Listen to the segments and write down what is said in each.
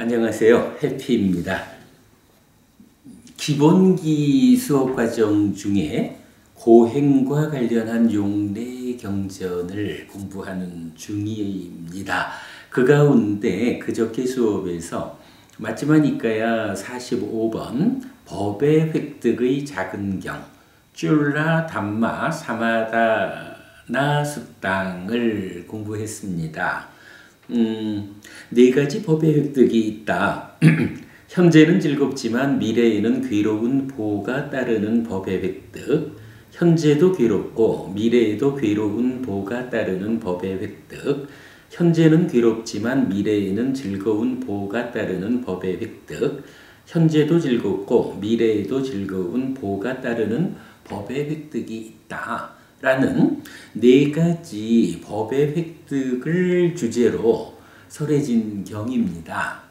안녕하세요. 해피입니다. 기본기 수업 과정 중에 고행과 관련한 용례 경전을 공부하는 중입니다. 그 가운데 그저께 수업에서 맞지만 이까야 45번 법의 획득의 작은 경 쫄라 담마 사마다나 숫당을 공부했습니다. 네 가지 법의 획득이 있다. 현재는 즐겁지만 미래에는 괴로운 보가 따르는 법의 획득. 현재도 괴롭고 미래에도 괴로운 보가 따르는 법의 획득. 현재는 괴롭지만 미래에는 즐거운 보가 따르는 법의 획득. 현재도 즐겁고 미래에도 즐거운 보가 따르는 법의 획득이 있다. 라는 네 가지 법의 획득을 주제로 설해진 경입니다.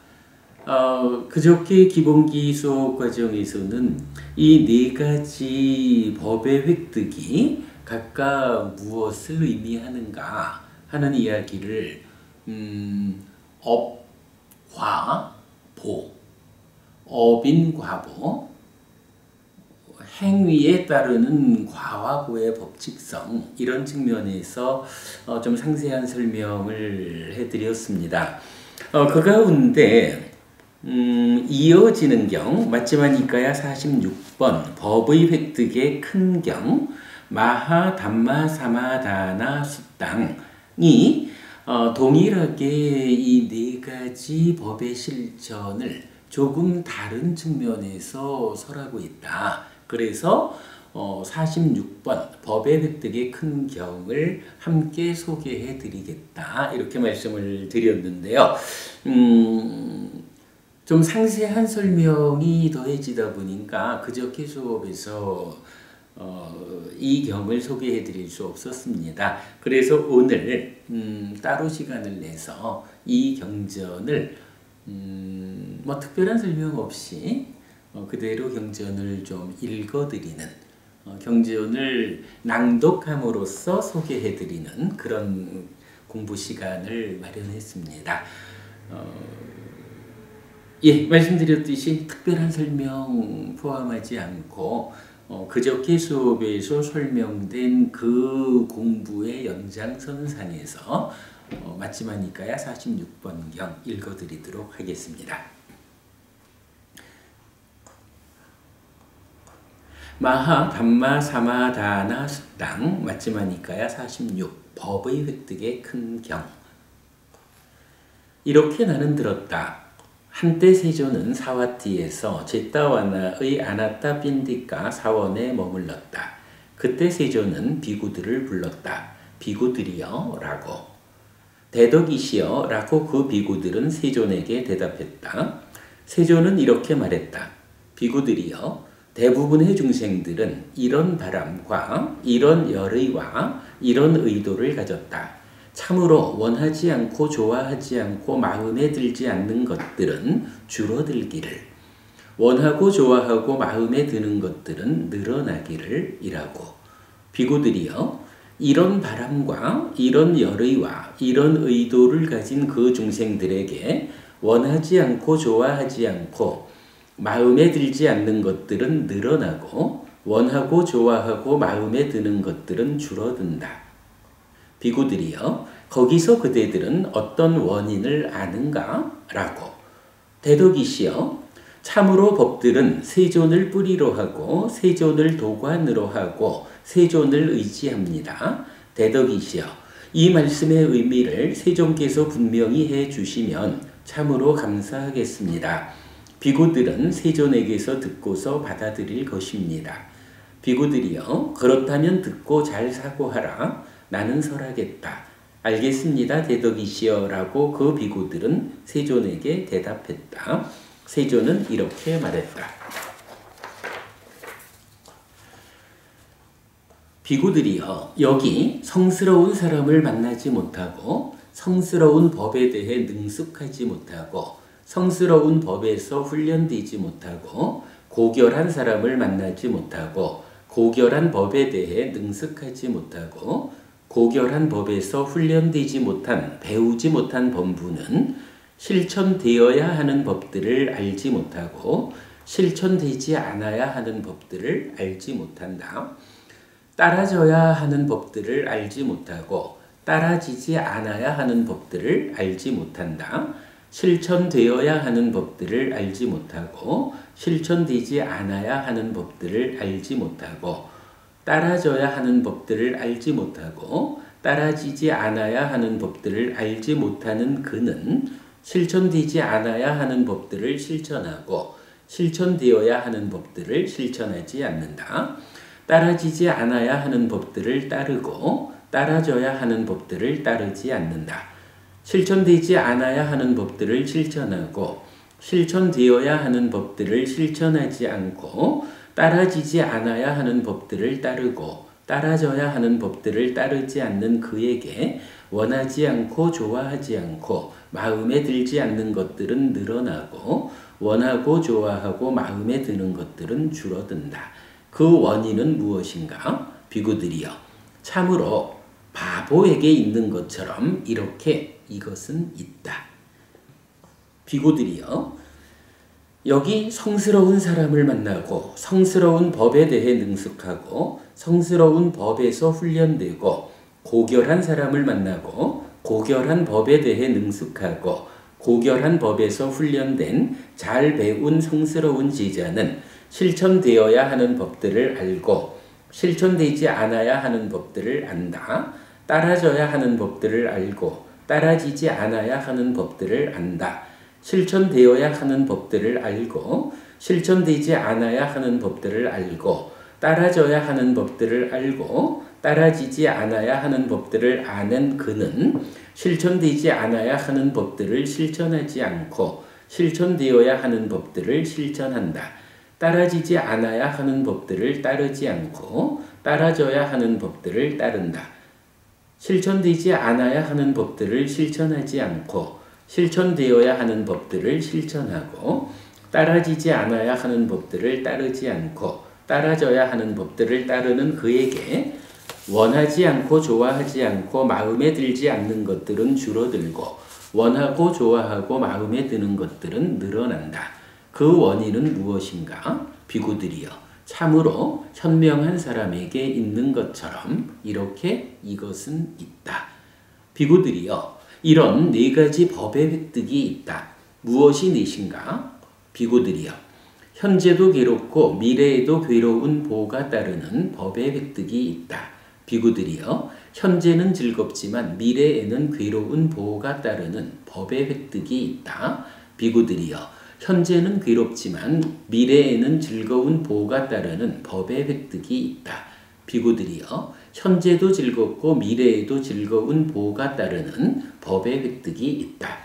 그저께 기본기 수업 과정에서는 이 네 가지 법의 획득이 각각 무엇을 의미하는가 하는 이야기를 업, 과, 보, 업인 과보, 행위에 따르는 과와 보의 법칙성 이런 측면에서 좀 상세한 설명을 해드렸습니다. 그 가운데 이어지는 경 맞지만 이까야 46번 법의 획득의 큰 경 마하 담마 사마다나 숫당이 동일하게 이 네 가지 법의 실천을 조금 다른 측면에서 설하고 있다. 그래서 46번 법의 획득의 큰 경을 함께 소개해 드리겠다 이렇게 말씀을 드렸는데요. 좀 상세한 설명이 더해지다 보니까 그저께 수업에서 이 경을 소개해 드릴 수 없었습니다. 그래서 오늘 따로 시간을 내서 이 경전을 뭐 특별한 설명 없이 그대로 경전을 좀 읽어드리는 경전을 낭독함으로써 소개해드리는 그런 공부 시간을 마련했습니다. 말씀드렸듯이 특별한 설명 포함하지 않고 그저께 수업에서 설명된 그 공부의 연장선상에서 맞지만 이까야 46번 경 읽어드리도록 하겠습니다. 마하 담마 사마다나 숫당 맞지만 이까야 46 법의 획득의 큰 경. 이렇게 나는 들었다. 한때 세조는 사와티에서 제타와나의 아나타 빈디카 사원에 머물렀다. 그때 세조는 비구들을 불렀다. 비구들이여 라고. 대덕이시여 라고 그 비구들은 세존에게 대답했다. 세조는 이렇게 말했다. 비구들이여 대부분의 중생들은 이런 바람과 이런 열의와 이런 의도를 가졌다. 참으로 원하지 않고 좋아하지 않고 마음에 들지 않는 것들은 줄어들기를, 원하고 좋아하고 마음에 드는 것들은 늘어나기를 이라고. 비구들이여 이런 바람과 이런 열의와 이런 의도를 가진 그 중생들에게 원하지 않고 좋아하지 않고 마음에 들지 않는 것들은 늘어나고 원하고 좋아하고 마음에 드는 것들은 줄어든다. 비구들이여 거기서 그대들은 어떤 원인을 아는가? 라고. 대덕이시여 참으로 법들은 세존을 뿌리로 하고 세존을 도관으로 하고 세존을 의지합니다. 대덕이시여 이 말씀의 의미를 세존께서 분명히 해주시면 참으로 감사하겠습니다. 비구들은 세존에게서 듣고서 받아들일 것입니다. 비구들이여 그렇다면 듣고 잘 사고하라. 나는 설하겠다. 알겠습니다. 대덕이시여 라고 그 비구들은 세존에게 대답했다. 세존은 이렇게 말했다. 비구들이여 여기 성스러운 사람을 만나지 못하고 성스러운 법에 대해 능숙하지 못하고 성스러운 법에서 훈련되지 못하고 고결한 사람을 만나지 못하고 고결한 법에 대해 능숙하지 못하고 고결한 법에서 훈련되지 못한 배우지 못한 범부는 실천되어야 하는 법들을 알지 못하고 실천되지 않아야 하는 법들을 알지 못한다. 따라져야 하는 법들을 알지 못하고 따라지지 않아야 하는 법들을 알지 못한다. 실천되어야 하는 법들을 알지 못하고 실천되지 않아야 하는 법들을 알지 못하고 따라져야 하는 법들을 알지 못하고 따라지지 않아야 하는 법들을 알지 못하는 그는 실천되지 않아야 하는 법들을 실천하고 실천되어야 하는 법들을 실천하지 않는다. 따라지지 않아야 하는 법들을 따르고 따라져야 하는 법들을 따르지 않는다. 실천되지 않아야 하는 법들을 실천하고 실천되어야 하는 법들을 실천하지 않고 따라지지 않아야 하는 법들을 따르고 따라져야 하는 법들을 따르지 않는 그에게 원하지 않고 좋아하지 않고 마음에 들지 않는 것들은 늘어나고 원하고 좋아하고 마음에 드는 것들은 줄어든다. 그 원인은 무엇인가? 비구들이여, 참으로 바보에게 있는 것처럼 이렇게 이것은 있다. 비구들이여, 여기 성스러운 사람을 만나고 성스러운 법에 대해 능숙하고 성스러운 법에서 훈련되고 고결한 사람을 만나고 고결한 법에 대해 능숙하고 고결한 법에서 훈련된 잘 배운 성스러운 제자는 실천되어야 하는 법들을 알고 실천되지 않아야 하는 법들을 안다. 따라져야 하는 법들을 알고 따라지지 않아야 하는 법들을 안다. 실천되어야 하는 법들을 알고 실천되지 않아야 하는 법들을 알고 따라져야 하는 법들을 알고 따라지지 않아야 하는 법들을 아는 그는 실천되지 않아야 하는 법들을 실천하지 않고 실천되어야 하는 법들을 실천한다. 따라지지 않아야 하는 법들을 따르지 않고 따라져야 하는 법들을 따른다. 실천되지 않아야 하는 법들을 실천하지 않고 실천되어야 하는 법들을 실천하고 따라지지 않아야 하는 법들을 따르지 않고 따라져야 하는 법들을 따르는 그에게 원하지 않고 좋아하지 않고 마음에 들지 않는 것들은 줄어들고 원하고 좋아하고 마음에 드는 것들은 늘어난다. 그 원인은 무엇인가? 비구들이여, 참으로 현명한 사람에게 있는 것처럼 이렇게 이것은 있다. 비구들이여, 이런 네 가지 법의 획득이 있다. 무엇이 넷인가? 비구들이여, 현재도 괴롭고 미래에도 괴로운 보가 따르는 법의 획득이 있다. 비구들이여, 현재는 즐겁지만 미래에는 괴로운 보가 따르는 법의 획득이 있다. 비구들이여, 현재는 괴롭지만 미래에는 즐거운 보가 따르는 법의 획득이 있다. 비구들이여, 현재도 즐겁고 미래에도 즐거운 보가 따르는 법의 획득이 있다.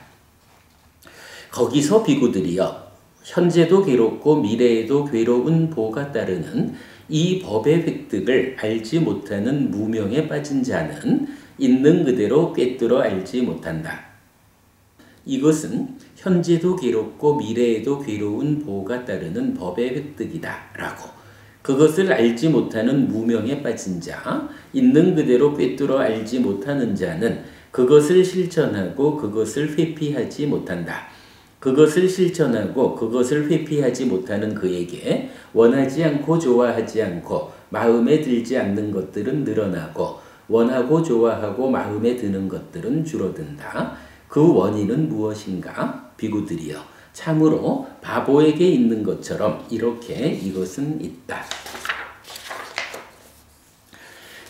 거기서 비구들이여, 현재도 괴롭고 미래에도 괴로운 보가 따르는 이 법의 획득을 알지 못하는 무명에 빠진 자는 있는 그대로 꿰뚫어 알지 못한다. 이것은 현재도 괴롭고 미래에도 괴로운 보가 따르는 법의 획득이다 라고, 그것을 알지 못하는 무명에 빠진 자, 있는 그대로 꿰뚫어 알지 못하는 자는 그것을 실천하고 그것을 회피하지 못한다. 그것을 실천하고 그것을 회피하지 못하는 그에게 원하지 않고 좋아하지 않고 마음에 들지 않는 것들은 늘어나고 원하고 좋아하고 마음에 드는 것들은 줄어든다. 그 원인은 무엇인가? 비구들이여, 참으로 바보에게 있는 것처럼 이렇게 이것은 있다.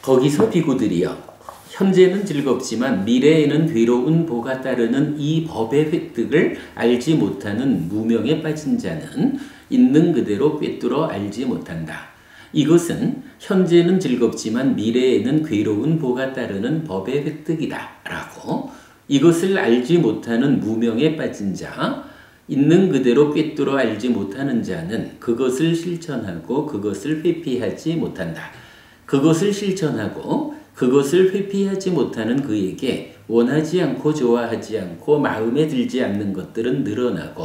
거기서 비구들이여, 현재는 즐겁지만 미래에는 괴로운 보가 따르는 이 법의 획득을 알지 못하는 무명에 빠진 자는 있는 그대로 꿰뚫어 알지 못한다. 이것은 현재는 즐겁지만 미래에는 괴로운 보가 따르는 법의 획득이다 라고, 이것을 알지 못하는 무명에 빠진 자, 있는 그대로 꿰뚫어 알지 못하는 자는 그것을 실천하고 그것을 회피하지 못한다. 그것을 실천하고 그것을 회피하지 못하는 그에게 원하지 않고 좋아하지 않고 마음에 들지 않는 것들은 늘어나고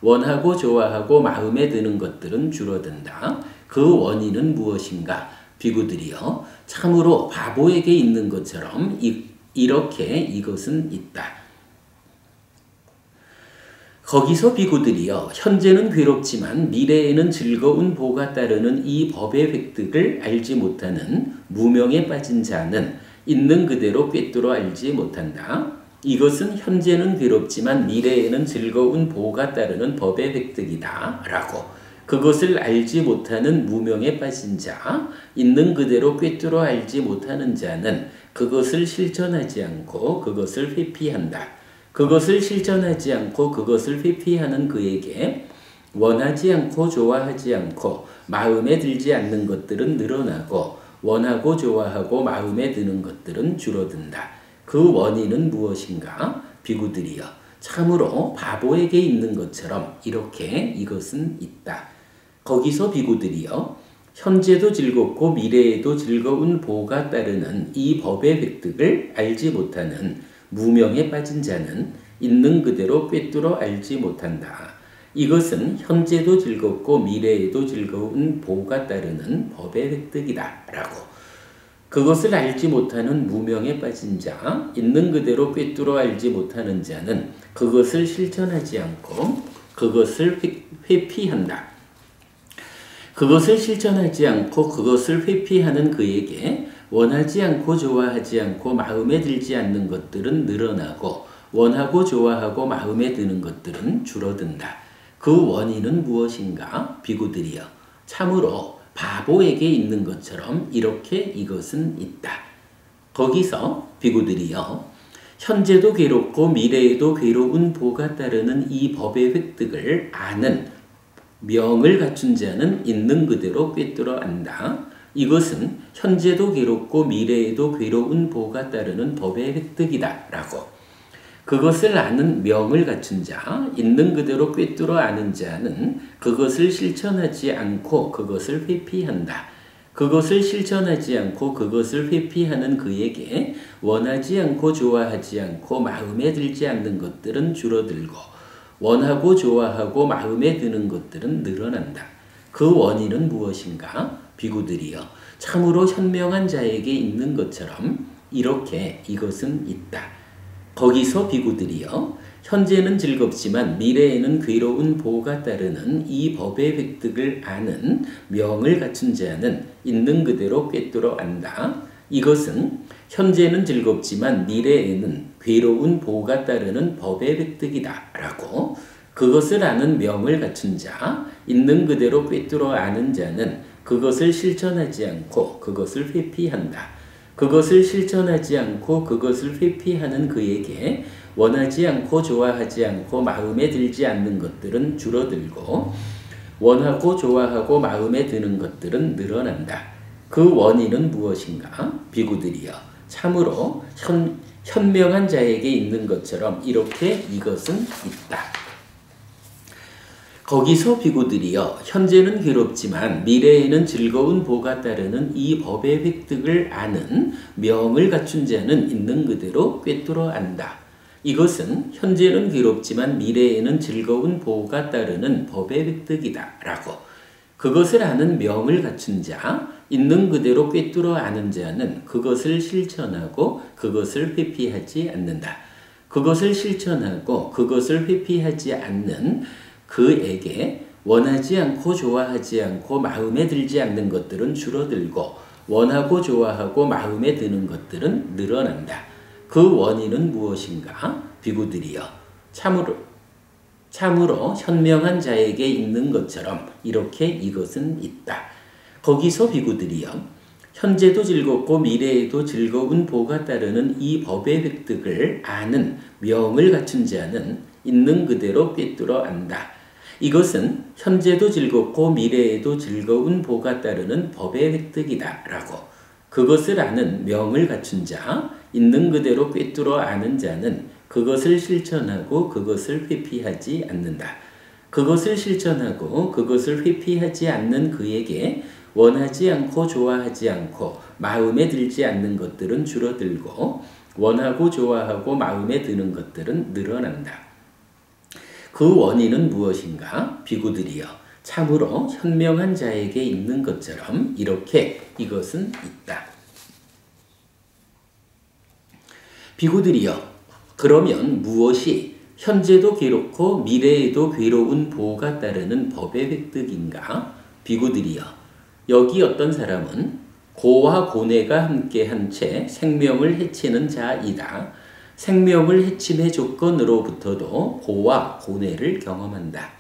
원하고 좋아하고 마음에 드는 것들은 줄어든다. 그 원인은 무엇인가? 비구들이여, 참으로 바보에게 있는 것처럼 이렇게 이것은 있다. 거기서 비구들이여 현재는 괴롭지만 미래에는 즐거운 보가 따르는 이 법의 획득을 알지 못하는 무명에 빠진 자는 있는 그대로 꿰뚫어 알지 못한다. 이것은 현재는 괴롭지만 미래에는 즐거운 보가 따르는 법의 획득이다. 라고. 그것을 알지 못하는 무명에 빠진 자, 있는 그대로 꿰뚫어 알지 못하는 자는 그것을 실천하지 않고 그것을 회피한다. 그것을 실천하지 않고 그것을 회피하는 그에게 원하지 않고 좋아하지 않고 마음에 들지 않는 것들은 늘어나고 원하고 좋아하고 마음에 드는 것들은 줄어든다. 그 원인은 무엇인가? 비구들이여 참으로 바보에게 있는 것처럼 이렇게 이것은 있다. 거기서 비구들이여 현재도 즐겁고 미래에도 즐거운 보가 따르는 이 법의 획득을 알지 못하는 무명에 빠진 자는 있는 그대로 꿰뚫어 알지 못한다. 이것은 현재도 즐겁고 미래에도 즐거운 보가 따르는 법의 획득이다. 라고. 그것을 알지 못하는 무명에 빠진 자, 있는 그대로 꿰뚫어 알지 못하는 자는 그것을 실천하지 않고 그것을 회피한다. 그것을 실천하지 않고 그것을 회피하는 그에게 원하지 않고 좋아하지 않고 마음에 들지 않는 것들은 늘어나고 원하고 좋아하고 마음에 드는 것들은 줄어든다. 그 원인은 무엇인가? 비구들이여 참으로 바보에게 있는 것처럼 이렇게 이것은 있다. 거기서 비구들이여 현재도 괴롭고 미래에도 괴로운 보가 따르는 이 법의 획득을 아는 명을 갖춘 자는 있는 그대로 꿰뚫어 안다. 이것은 현재도 괴롭고 미래에도 괴로운 보가 따르는 법의 획득이다. 라고. 그것을 아는 명을 갖춘 자, 있는 그대로 꿰뚫어 아는 자는 그것을 실천하지 않고 그것을 회피한다. 그것을 실천하지 않고 그것을 회피하는 그에게 원하지 않고 좋아하지 않고 마음에 들지 않는 것들은 줄어들고 원하고 좋아하고 마음에 드는 것들은 늘어난다. 그 원인은 무엇인가? 비구들이여 참으로 현명한 자에게 있는 것처럼 이렇게 이것은 있다. 거기서 비구들이여 현재는 즐겁지만 미래에는 괴로운 보가 따르는 이 법의 획득을 아는 명을 갖춘 자는 있는 그대로 꿰뚫어 안다. 이것은 현재는 즐겁지만 미래에는 괴로운 보가 따르는 법의 획득이다. 라고. 그것을 아는 명을 갖춘 자, 있는 그대로 꿰뚫어 아는 자는 그것을 실천하지 않고 그것을 회피한다. 그것을 실천하지 않고 그것을 회피하는 그에게 원하지 않고 좋아하지 않고 마음에 들지 않는 것들은 줄어들고 원하고 좋아하고 마음에 드는 것들은 늘어난다. 그 원인은 무엇인가? 비구들이여 참으로 현명한 자에게 있는 것처럼 이렇게 이것은 있다. 거기서 비구들이여 현재는 괴롭지만 미래에는 즐거운 보가 따르는 이 법의 획득을 아는 명을 갖춘 자는 있는 그대로 꿰뚫어 안다. 이것은 현재는 괴롭지만 미래에는 즐거운 보가 따르는 법의 획득이다. 라고. 그것을 아는 명을 갖춘 자, 있는 그대로 꿰뚫어 아는 자는 그것을 실천하고 그것을 회피하지 않는다. 그것을 실천하고 그것을 회피하지 않는 그에게 원하지 않고 좋아하지 않고 마음에 들지 않는 것들은 줄어들고 원하고 좋아하고 마음에 드는 것들은 늘어난다. 그 원인은 무엇인가? 비구들이여 참으로 현명한 자에게 있는 것처럼 이렇게 이것은 있다. 거기서 비구들이여 현재도 즐겁고 미래에도 즐거운 보가 따르는 이 법의 획득을 아는 명을 갖춘 자는 있는 그대로 꿰뚫어 안다. 이것은 현재도 즐겁고 미래에도 즐거운 보가 따르는 법의 획득이다. 라고. 그것을 아는 명을 갖춘 자, 있는 그대로 꿰뚫어 아는 자는 그것을 실천하고 그것을 회피하지 않는다. 그것을 실천하고 그것을 회피하지 않는 그에게 원하지 않고 좋아하지 않고 마음에 들지 않는 것들은 줄어들고 원하고 좋아하고 마음에 드는 것들은 늘어난다. 그 원인은 무엇인가? 비구들이여 참으로 현명한 자에게 있는 것처럼 이렇게 이것은 있다. 비구들이여 그러면 무엇이 현재도 괴롭고 미래에도 괴로운 보가 따르는 법의 획득인가? 비구들이여, 여기 어떤 사람은 고와 고뇌가 함께한 채 생명을 해치는 자이다. 생명을 해침의 조건으로부터도 고와 고뇌를 경험한다.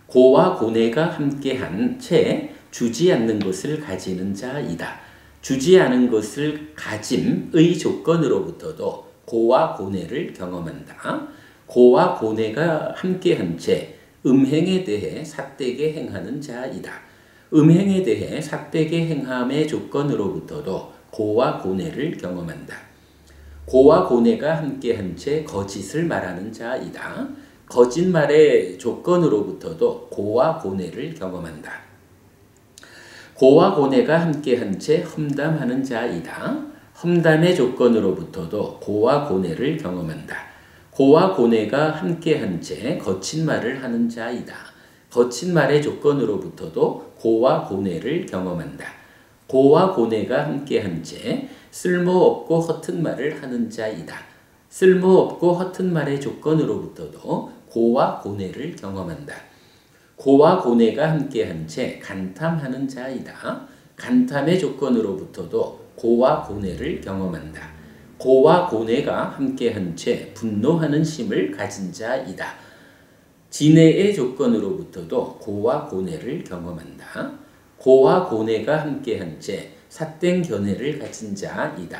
고와 고뇌가 함께한 채 주지 않는 것을 가지는 자이다. 주지 않은 것을 가짐의 조건으로부터도 고와 고뇌를 경험한다. 고와 고뇌가 함께한 채 음행에 대해 삿되게 행하는 자이다. 음행에 대해 삿되게 행함의 조건으로부터도 고와 고뇌를 경험한다. 고와 고뇌가 함께한 채 거짓을 말하는 자이다. 거짓말의 조건으로부터도 고와 고뇌를 경험한다. 고와 고뇌가 함께한 채 험담하는 자이다. 험담의 조건으로부터도 고와 고뇌를 경험한다. 고와 고뇌가 함께한 채 거친 말을 하는 자이다. 거친 말의 조건으로부터도 고와 고뇌를 경험한다. 고와 고뇌가 함께한 채 쓸모없고 허튼 말을 하는 자이다. 쓸모없고 허튼 말의 조건으로부터도 고와 고뇌를 경험한다. 고와 고뇌가 함께한 채 간탐하는 자이다. 간탐의 조건으로부터도 고와 고뇌를 경험한다. 고와 고뇌가 함께한 채 분노하는 심을 가진 자이다. 진해의 조건으로부터도 고와 고뇌를 경험한다. 고와 고뇌가 함께한 채 삿된 견해를 가진 자이다.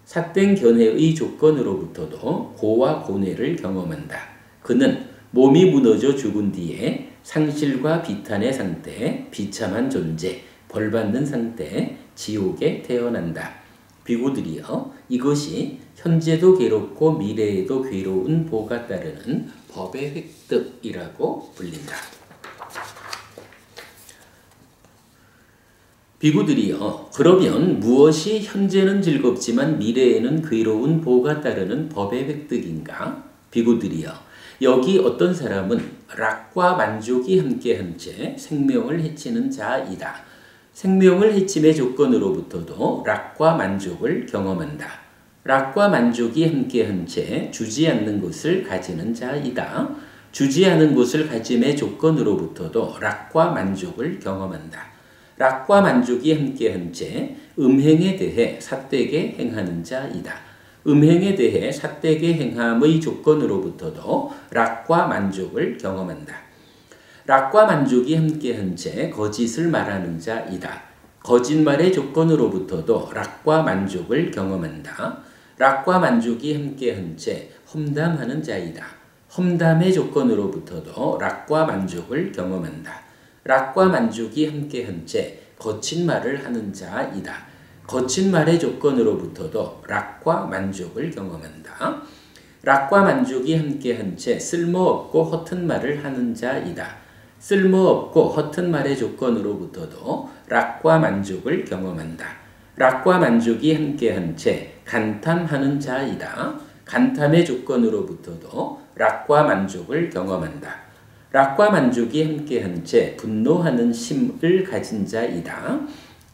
삿된 견해의 조건으로부터도 고와 고뇌를 경험한다. 그는 몸이 무너져 죽은 뒤에 상실과 비탄의 상태, 비참한 존재, 벌받는 상태, 지옥에 태어난다. 비구들이여, 이것이 현재도 괴롭고 미래에도 괴로운 보가 따르는 법의 획득이라고 불린다. 비구들이여, 그러면 무엇이 현재는 즐겁지만 미래에는 괴로운 보가 따르는 법의 획득인가? 비구들이여, 여기 어떤 사람은 락과 만족이 함께한 채 생명을 해치는 자이다. 생명을 해침의 조건으로부터도 락과 만족을 경험한다. 락과 만족이 함께한 채 주지 않는 것을 가지는 자이다. 주지 않은 것을 가짐의 조건으로부터도 락과 만족을 경험한다. 락과 만족이 함께한 채 음행에 대해 삿되게 행하는 자이다. 음행에 대해 삿되게 행함의 조건으로부터도 락과 만족을 경험한다. 락과 만족이 함께한 채 거짓을 말하는 자이다. 거짓말의 조건으로부터도 락과 만족을 경험한다. 락과 만족이 함께한 채 험담하는 자이다. 험담의 조건으로부터도 락과 만족을 경험한다. 락과 만족이 함께한 채 거친 말을 하는 자이다. 거친 말의 조건으로부터도 락과 만족을 경험한다. 락과 만족이 함께한 채 쓸모없고 허튼 말을 하는 자이다. 쓸모없고 허튼 말의 조건으로부터도 락과 만족을 경험한다. 락과 만족이 함께한 채 간탐하는 자이다. 간탐의 조건으로부터도 락과 만족을 경험한다. 락과 만족이 함께한 채 분노하는 심을 가진 자이다.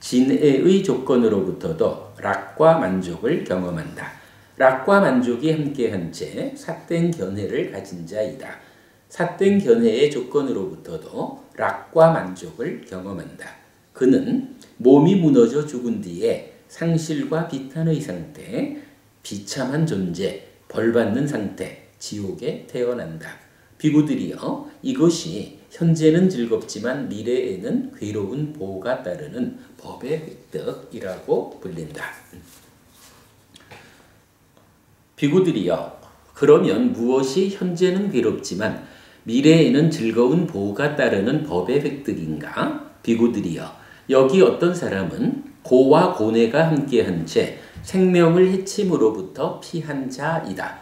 진해의 조건으로부터도 락과 만족을 경험한다. 락과 만족이 함께한 채 삿된 견해를 가진 자이다. 삿된 견해의 조건으로부터도 락과 만족을 경험한다. 그는 몸이 무너져 죽은 뒤에 상실과 비탄의 상태, 비참한 존재, 벌받는 상태, 지옥에 태어난다. 비구들이여, 이것이 현재는 즐겁지만 미래에는 괴로운 보가 따르는 법의 획득이라고 불린다. 비구들이여, 그러면 무엇이 현재는 괴롭지만 미래에는 즐거운 보가 따르는 법의 획득인가? 비구들이여, 여기 어떤 사람은 고와 고뇌가 함께한 채 생명을 해침으로부터 피한 자이다.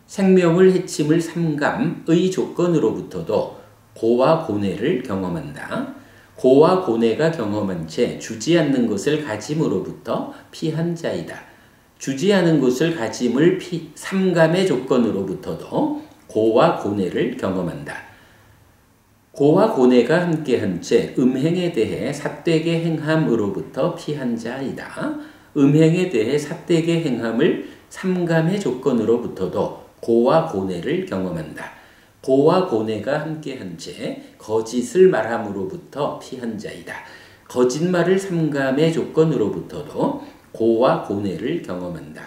생명을 해침을 삼감의 조건으로부터도 고와 고뇌를 경험한다. 고와 고뇌가 경험한 채 주지 않는 것을 가짐으로부터 피한 자이다. 주지 않은 것을 가짐을 삼감의 조건으로부터도 고와 고뇌를 경험한다. 고와 고뇌가 함께한 채 음행에 대해 삿되게 행함으로부터 피한 자이다. 음행에 대해 삿되게 행함을 삼감의 조건으로부터도 고와 고뇌를 경험한다. 고와 고뇌가 함께한 채 거짓을 말함으로부터 피한 자이다. 거짓말을 삼감의 조건으로부터도 고와 고뇌를 경험한다.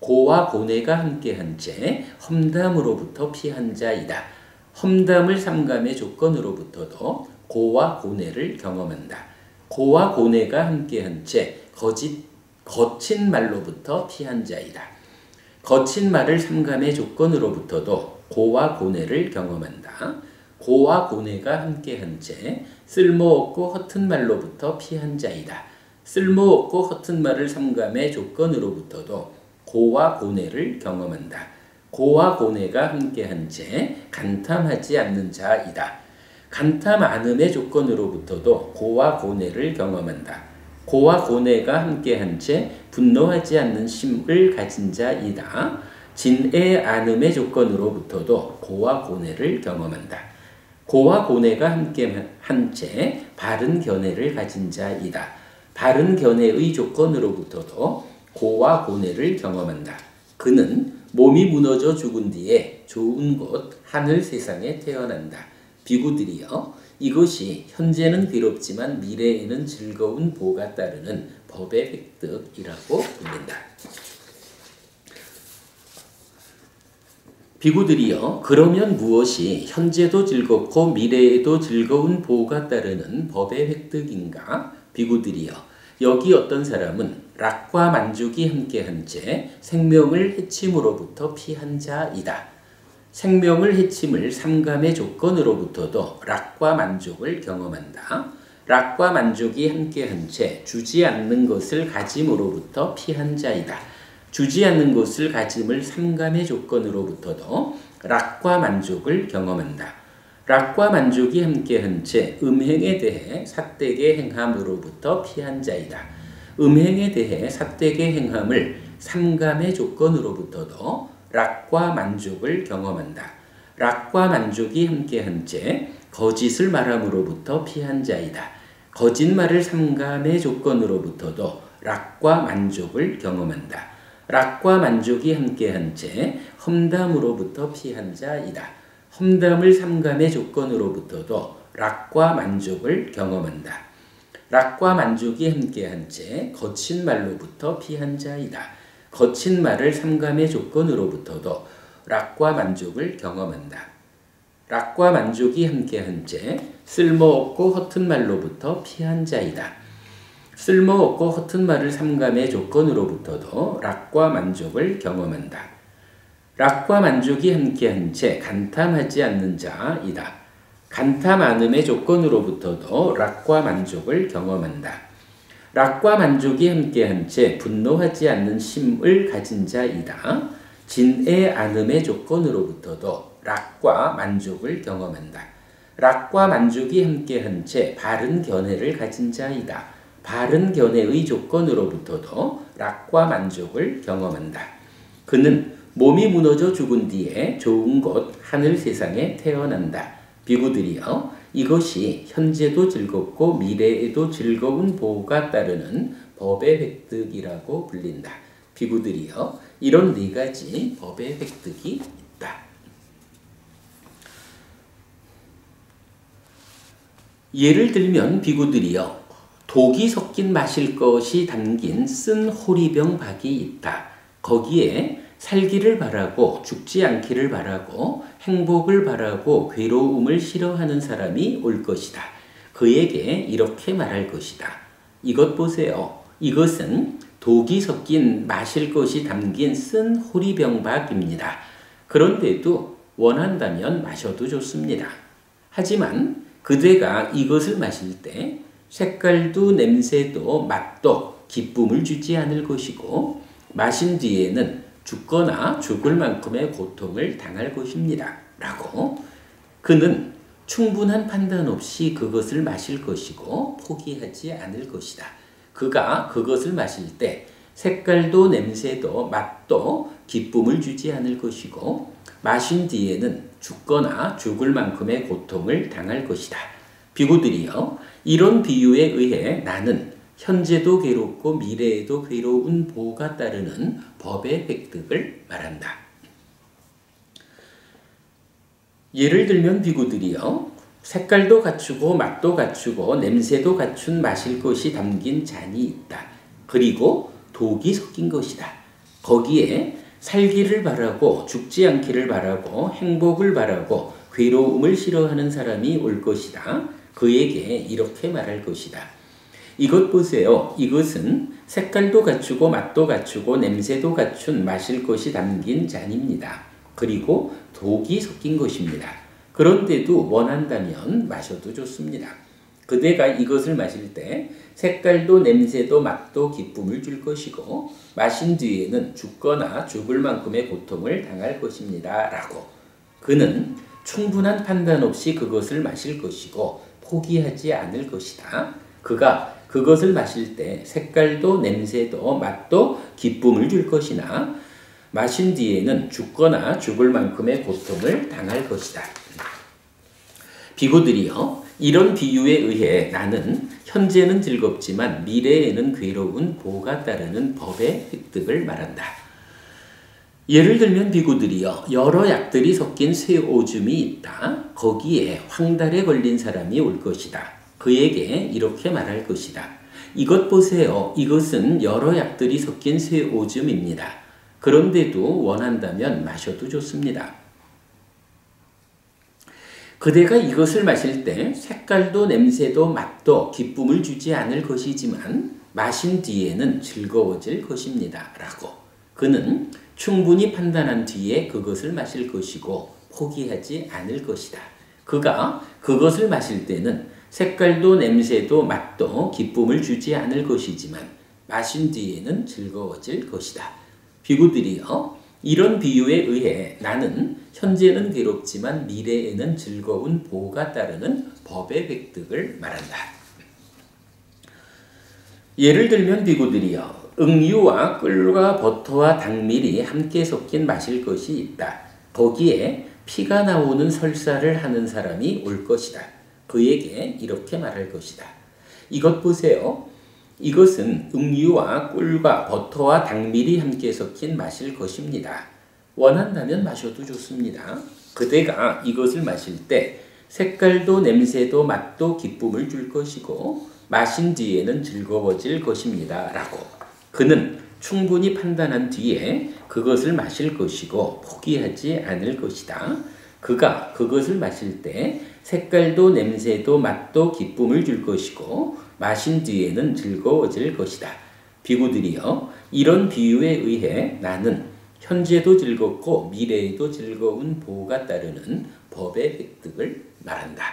고와 고뇌가 함께한 채 험담으로부터 피한 자이다. 험담을 삼감의 조건으로부터도 고와 고뇌를 경험한다. 고와 고뇌가 함께한 채 거친 말로부터 피한 자이다. 거친 말을 삼감의 조건으로부터도 고와 고뇌를 경험한다. 고와 고뇌가 함께한 채 쓸모없고 허튼 말로부터 피한 자이다. 쓸모없고 허튼 말을 삼감의 조건으로부터도 고와 고뇌를 경험한다. 고와 고뇌가 함께한 채 간탐하지 않는 자이다. 간탐 않음의 조건으로부터도 고와 고뇌를 경험한다. 고와 고뇌가 함께한 채 분노하지 않는 심을 가진 자이다. 진애 않음의 조건으로부터도 고와 고뇌를 경험한다. 고와 고뇌가 함께한 채 바른 견해를 가진 자이다. 바른 견해의 조건으로부터도 고와 고뇌를 경험한다. 그는 몸이 무너져 죽은 뒤에 좋은 곳 하늘 세상에 태어난다. 비구들이여, 이것이 현재는 괴롭지만 미래에는 즐거운 보가 따르는 법의 획득이라고 불린다. 비구들이여, 그러면 무엇이 현재도 즐겁고 미래에도 즐거운 보가 따르는 법의 획득인가? 비구들이여, 여기 어떤 사람은 락과 만족이 함께한 채 생명을 해침으로부터 피한 자이다. 생명을 해침을 삼감의 조건으로부터도 락과 만족을 경험한다. 락과 만족이 함께한 채 주지 않는 것을 가짐으로부터 피한 자이다. 주지 않는 것을 가짐을 삼감의 조건으로부터도 락과 만족을 경험한다. 락과 만족이 함께한 채 음행에 대해 삿되게 행함으로부터 피한 자이다. 음행에 대해 삿되게 행함을 삼감의 조건으로부터도 락과 만족을 경험한다. 락과 만족이 함께한 채 거짓을 말함으로부터 피한 자이다. 거짓말을 삼감의 조건으로부터도 락과 만족을 경험한다. 락과 만족이 함께한 채 험담으로부터 피한 자이다. 험담을 삼감의 조건으로부터도 락과 만족을 경험한다. 락과 만족이 함께한 채 거친 말로부터 피한 자이다. 거친 말을 삼감의 조건으로부터도 락과 만족을 경험한다. 락과 만족이 함께한 채 쓸모없고 허튼 말로부터 피한 자이다. 쓸모없고 허튼 말을 삼감의 조건으로부터도 락과 만족을 경험한다. 락과 만족이 함께한 채 간탐하지 않는 자이다. 간탐 않음의 조건으로부터도 락과 만족을 경험한다. 락과 만족이 함께한 채 분노하지 않는 심을 가진 자이다. 진애 않음의 조건으로부터도 락과 만족을 경험한다. 락과 만족이 함께한 채 바른 견해를 가진 자이다. 바른 견해의 조건으로부터도 락과 만족을 경험한다. 그는 몸이 무너져 죽은 뒤에 좋은 곳 하늘 세상에 태어난다. 비구들이여, 이것이 현재도 즐겁고 미래에도 즐거운 보가 따르는 법의 획득이라고 불린다. 비구들이여, 이런 네 가지 법의 획득이 있다. 예를 들면 비구들이여, 독이 섞인 마실 것이 담긴 쓴 호리병 박이 있다. 거기에 살기를 바라고 죽지 않기를 바라고 행복을 바라고 괴로움을 싫어하는 사람이 올 것이다. 그에게 이렇게 말할 것이다. 이것 보세요. 이것은 독이 섞인 마실 것이 담긴 쓴 호리병박입니다. 그런데도 원한다면 마셔도 좋습니다. 하지만 그대가 이것을 마실 때 색깔도 냄새도 맛도 기쁨을 주지 않을 것이고 마신 뒤에는 죽거나 죽을 만큼의 고통을 당할 것입니다. 라고 그는 충분한 판단 없이 그것을 마실 것이고 포기하지 않을 것이다. 그가 그것을 마실 때 색깔도 냄새도 맛도 기쁨을 주지 않을 것이고 마신 뒤에는 죽거나 죽을 만큼의 고통을 당할 것이다. 비구들이여, 이런 비유에 의해 나는 현재도 괴롭고 미래에도 괴로운 보가 따르는 법의 획득을 말한다. 예를 들면 비구들이요. 색깔도 갖추고 맛도 갖추고 냄새도 갖춘 마실 것이 담긴 잔이 있다. 그리고 독이 섞인 것이다. 거기에 살기를 바라고 죽지 않기를 바라고 행복을 바라고 괴로움을 싫어하는 사람이 올 것이다. 그에게 이렇게 말할 것이다. 이것 보세요. 이것은 색깔도 갖추고 맛도 갖추고 냄새도 갖춘 마실 것이 담긴 잔입니다. 그리고 독이 섞인 것입니다. 그런데도 원한다면 마셔도 좋습니다. 그대가 이것을 마실 때 색깔도 냄새도 맛도 기쁨을 줄 것이고 마신 뒤에는 죽거나 죽을 만큼의 고통을 당할 것입니다. 라고. 그는 충분한 판단 없이 그것을 마실 것이고 포기하지 않을 것이다. 그가 그것을 마실 때 색깔도 냄새도 맛도 기쁨을 줄 것이나 마신 뒤에는 죽거나 죽을 만큼의 고통을 당할 것이다. 비구들이여, 이런 비유에 의해 나는 현재는 즐겁지만 미래에는 괴로운 보가 따르는 법의 획득을 말한다. 예를 들면 비구들이여, 여러 약들이 섞인 쇠 오줌이 있다. 거기에 황달에 걸린 사람이 올 것이다. 그에게 이렇게 말할 것이다. 이것 보세요. 이것은 여러 약들이 섞인 쇠 오줌입니다. 그런데도 원한다면 마셔도 좋습니다. 그대가 이것을 마실 때 색깔도 냄새도 맛도 기쁨을 주지 않을 것이지만 마신 뒤에는 즐거워질 것입니다. 라고. 그는 충분히 판단한 뒤에 그것을 마실 것이고 포기하지 않을 것이다. 그가 그것을 마실 때는 색깔도 냄새도 맛도 기쁨을 주지 않을 것이지만 마신 뒤에는 즐거워질 것이다. 비구들이여, 이런 비유에 의해 나는 현재는 괴롭지만 미래에는 즐거운 보가 따르는 법의 획득을 말한다. 예를 들면 비구들이여, 응유와 꿀과 버터와 당밀이 함께 섞인 마실 것이 있다. 거기에 피가 나오는 설사를 하는 사람이 올 것이다. 그에게 이렇게 말할 것이다. 이것 보세요. 이것은 응유와 꿀과 버터와 당밀이 함께 섞인 마실 것입니다. 원한다면 마셔도 좋습니다. 그대가 이것을 마실 때 색깔도 냄새도 맛도 기쁨을 줄 것이고 마신 뒤에는 즐거워질 것입니다. 라고. 그는 충분히 판단한 뒤에 그것을 마실 것이고 포기하지 않을 것이다. 그가 그것을 마실 때 색깔도 냄새도 맛도 기쁨을 줄 것이고 마신 뒤에는 즐거워질 것이다. 비구들이여, 이런 비유에 의해 나는 현재도 즐겁고 미래에도 즐거운 보가 따르는 법의 획득을 말한다.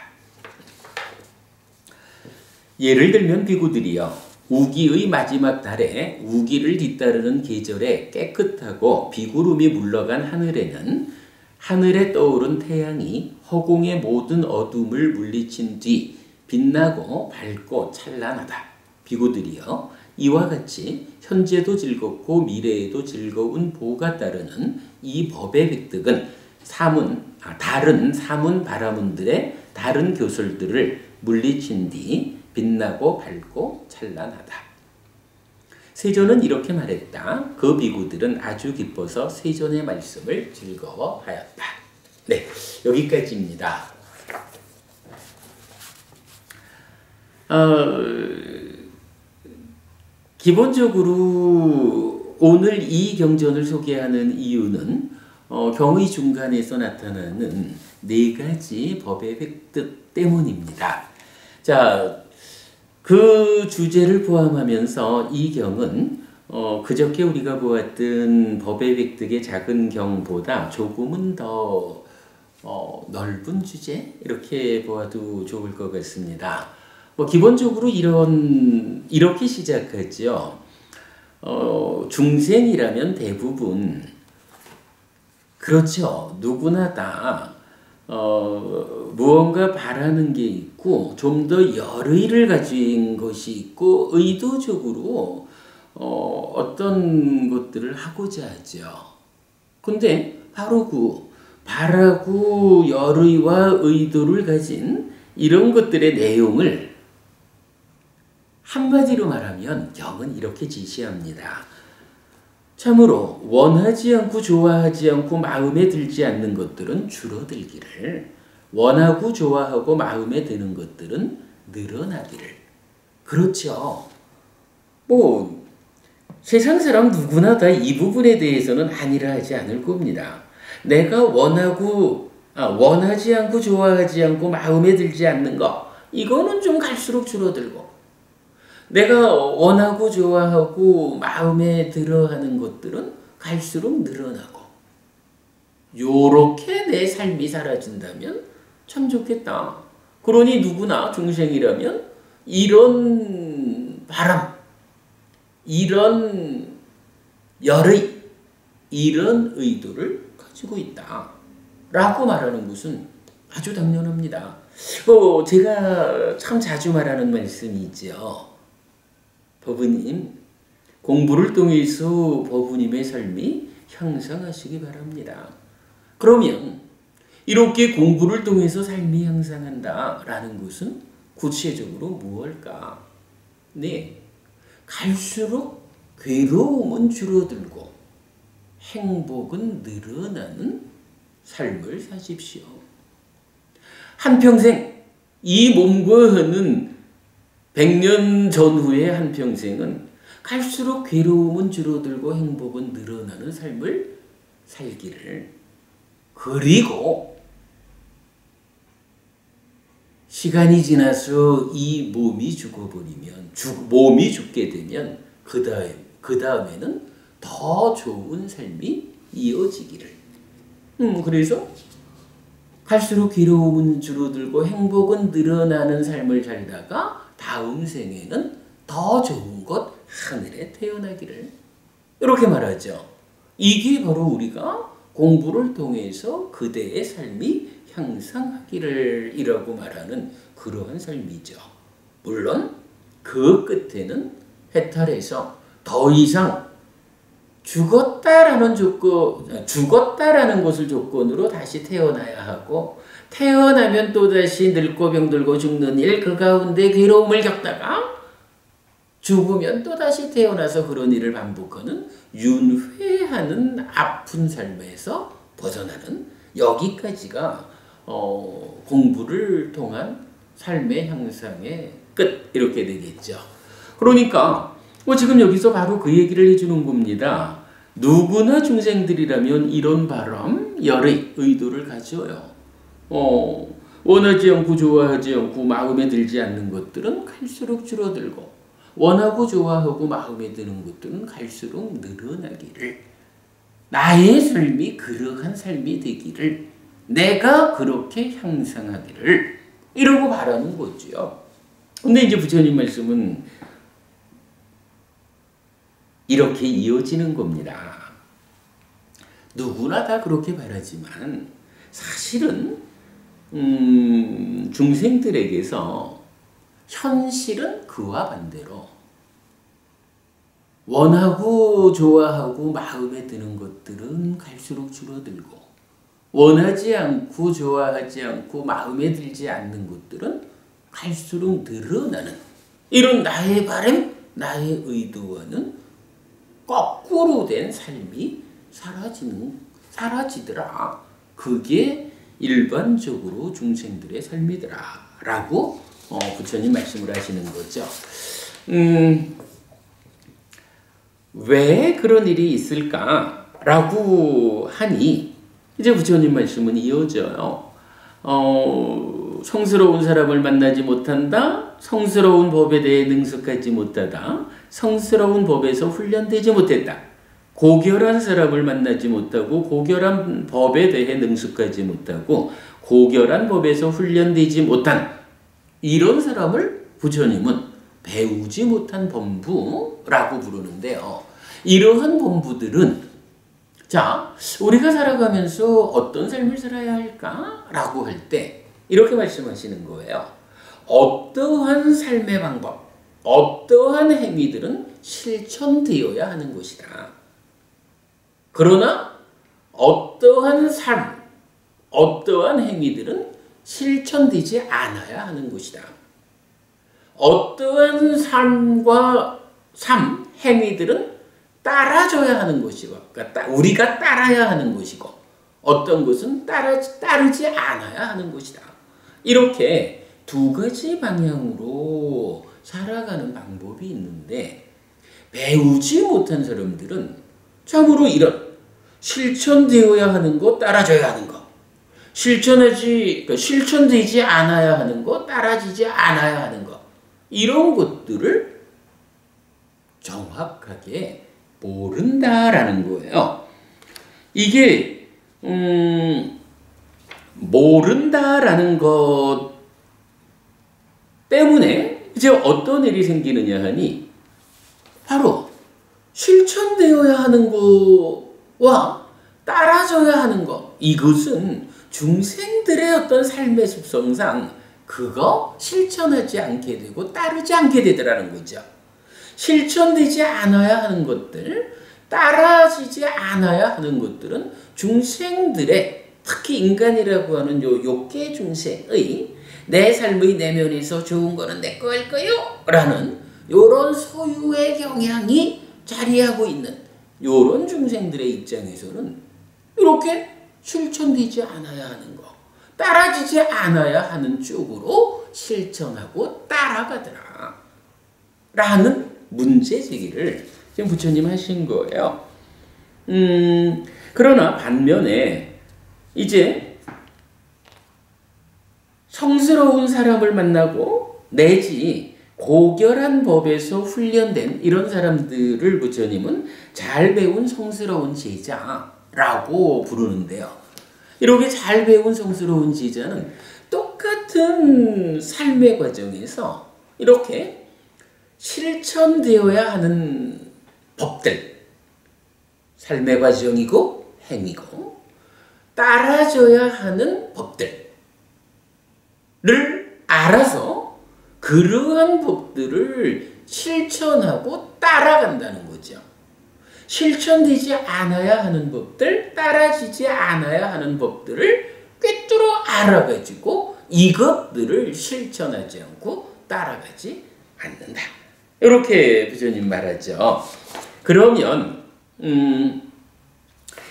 예를 들면 비구들이여, 우기의 마지막 달에 우기를 뒤따르는 계절에 깨끗하고 비구름이 물러간 하늘에는 하늘에 떠오른 태양이 허공의 모든 어둠을 물리친 뒤 빛나고 밝고 찬란하다. 비구들이여, 이와 같이 현재도 즐겁고 미래에도 즐거운 보가 따르는 이 법의 획득은 다른 사문 바라문들의 다른 교설들을 물리친 뒤 빛나고 밝고 찬란하다. 세존은 이렇게 말했다. 그 비구들은 아주 기뻐서 세존의 말씀을 즐거워하였다. 네, 여기까지입니다. 기본적으로 오늘 이 경전을 소개하는 이유는 경의 중간에서 나타나는 네 가지 법의 획득 때문입니다. 자, 그 주제를 포함하면서 이 경은 그저께 우리가 보았던 법의 획득의 작은 경보다 조금은 더 넓은 주제? 이렇게 보아도 좋을 것 같습니다. 기본적으로 이렇게 시작하죠. 중생이라면 대부분, 그렇죠. 누구나 다 무언가 바라는 게 있고 좀 더 열의를 가진 것이 있고 의도적으로 어떤 것들을 하고자 하죠. 근데 바로 그 바라고 열의와 의도를 가진 이런 것들의 내용을 한마디로 말하면 경은 이렇게 지시합니다. 참으로 원하지 않고 좋아하지 않고 마음에 들지 않는 것들은 줄어들기를, 원하고 좋아하고 마음에 드는 것들은 늘어나기를. 그렇죠. 뭐 세상 사람 누구나 다 이 부분에 대해서는 아니라 하지 않을 겁니다. 내가 원하지 않고 좋아하지 않고 마음에 들지 않는 거, 이거는 좀 갈수록 줄어들고, 내가 원하고 좋아하고 마음에 들어하는 것들은 갈수록 늘어나고, 요렇게 내 삶이 사라진다면 참 좋겠다. 그러니 누구나 중생이라면 이런 바람, 이런 열의, 이런 의도를 가지고 있다 라고 말하는 것은 아주 당연합니다. 제가 참 자주 말하는 말씀이 있죠. 법부님, 공부를 통해서 법부님의 삶이 향상하시기 바랍니다. 그러면 이렇게 공부를 통해서 삶이 향상한다라는 것은 구체적으로 무엇일까? 네, 갈수록 괴로움은 줄어들고 행복은 늘어나는 삶을 사십시오. 한평생 이 몸과 하는 100년 전후의 한평생은 갈수록 괴로움은 줄어들고 행복은 늘어나는 삶을 살기를. 그리고 시간이 지나서 이 몸이 죽어버리면, 몸이 죽게 되면 그 다음에는 더 좋은 삶이 이어지기를. 그래서 갈수록 괴로움은 줄어들고 행복은 늘어나는 삶을 살다가 다음 생에는 더 좋은 곳 하늘에 태어나기를. 이렇게 말하죠. 이게 바로 우리가 공부를 통해서 그대의 삶이 향상하기를 이라고 말하는 그러한 삶이죠. 물론 그 끝에는 해탈해서 더 이상 죽었다라는 것을 조건으로 다시 태어나야 하고, 태어나면 또다시 늙고 병들고 죽는 일, 그 가운데 괴로움을 겪다가 죽으면 또다시 태어나서 그런 일을 반복하는 윤회하는 아픈 삶에서 벗어나는, 여기까지가 공부를 통한 삶의 향상의 끝, 이렇게 되겠죠. 그러니까 지금 여기서 바로 그 얘기를 해주는 겁니다. 누구나 중생들이라면 이런 바람, 열의 의도를 가져요. 원하지 않고 좋아하지 않고 마음에 들지 않는 것들은 갈수록 줄어들고, 원하고 좋아하고 마음에 드는 것들은 갈수록 늘어나기를. 나의 삶이 그러한 삶이 되기를, 내가 그렇게 향상하기를, 이러고 바라는 거죠. 근데 이제 부처님 말씀은 이렇게 이어지는 겁니다. 누구나 다 그렇게 바라지만 사실은 중생들에게서 현실은 그와 반대로 원하고 좋아하고 마음에 드는 것들은 갈수록 줄어들고, 원하지 않고 좋아하지 않고 마음에 들지 않는 것들은 갈수록 늘어나는, 이런 나의 바람, 나의 의도와는 거꾸로 된 삶이 사라지더라. 그게 일반적으로 중생들의 삶이더라 라고 부처님 말씀을 하시는 거죠. 왜 그런 일이 있을까라고 하니 이제 부처님 말씀은 이어져요. 성스러운 사람을 만나지 못한다. 성스러운 법에 대해 능숙하지 못하다. 성스러운 법에서 훈련되지 못했다. 고결한 사람을 만나지 못하고 고결한 법에 대해 능숙하지 못하고 고결한 법에서 훈련되지 못한 이런 사람을 부처님은 배우지 못한 범부라고 부르는데요. 이러한 범부들은, 자, 우리가 살아가면서 어떤 삶을 살아야 할까라고 할 때 이렇게 말씀하시는 거예요. 어떠한 삶의 방법, 어떠한 행위들은 실천되어야 하는 것이다. 그러나 어떠한 삶, 어떠한 행위들은 실천되지 않아야 하는 것이다. 어떠한 행위들은 따라줘야 하는 것이고, 그러니까 우리가 따라야 하는 것이고, 어떤 것은 따르지 않아야 하는 것이다. 이렇게 두 가지 방향으로 살아가는 방법이 있는데, 배우지 못한 사람들은 참으로 이런 실천되어야 하는 거, 따라줘야 하는 거, 실천되지 않아야 하는 거, 따라지지 않아야 하는 거, 이런 것들을 정확하게 모른다라는 거예요. 이게 모른다라는 것 때문에 이제 어떤 일이 생기느냐 하니, 바로 실천되어야 하는 거와 따라줘야 하는 것, 이것은 중생들의 어떤 삶의 습성상 그거 실천하지 않게 되고 따르지 않게 되더라는 거죠. 실천되지 않아야 하는 것들, 따라지지 않아야 하는 것들은 중생들의, 특히 인간이라고 하는 요 욕계 중생의 내 삶의 내면에서 좋은 거는 내 거 할 거요 라는 요런 소유의 경향이 자리하고 있는 요런 중생들의 입장에서는 이렇게 실천되지 않아야 하는 거, 따라지지 않아야 하는 쪽으로 실천하고 따라가더라 라는 문제 제기를 지금 부처님 하신 거예요. 그러나 반면에 이제 성스러운 사람을 만나고 내지 고결한 법에서 훈련된 이런 사람들을 부처님은 잘 배운 성스러운 제자라고 부르는데요. 이렇게 잘 배운 성스러운 제자는 똑같은 삶의 과정에서 이렇게 실천되어야 하는 법들, 삶의 과정이고 행위고 따라줘야 하는 법들을 알아서 그러한 법들을 실천하고 따라간다는 거죠. 실천되지 않아야 하는 법들, 따라지지 않아야 하는 법들을 꿰뚫어 알아가지고 이것들을 실천하지 않고 따라가지 않는다. 이렇게 부처님 말하죠. 그러면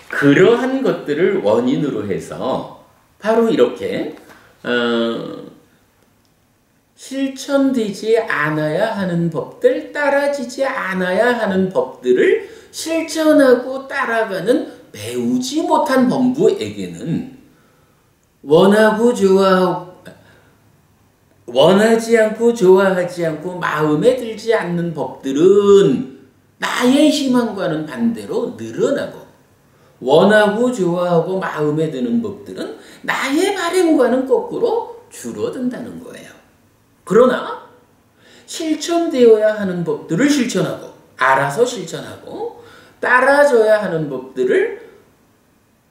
그러한 것들을 원인으로 해서 바로 이렇게 실천되지 않아야 하는 법들, 따라지지 않아야 하는 법들을 실천하고 따라가는 배우지 못한 범부에게는 원하지 않고 좋아하지 않고 마음에 들지 않는 법들은 나의 희망과는 반대로 늘어나고, 원하고 좋아하고 마음에 드는 법들은 나의 바람과는 거꾸로 줄어든다는 거예요. 그러나 실천되어야 하는 법들을 실천하고, 알아서 실천하고, 따라줘야 하는 법들을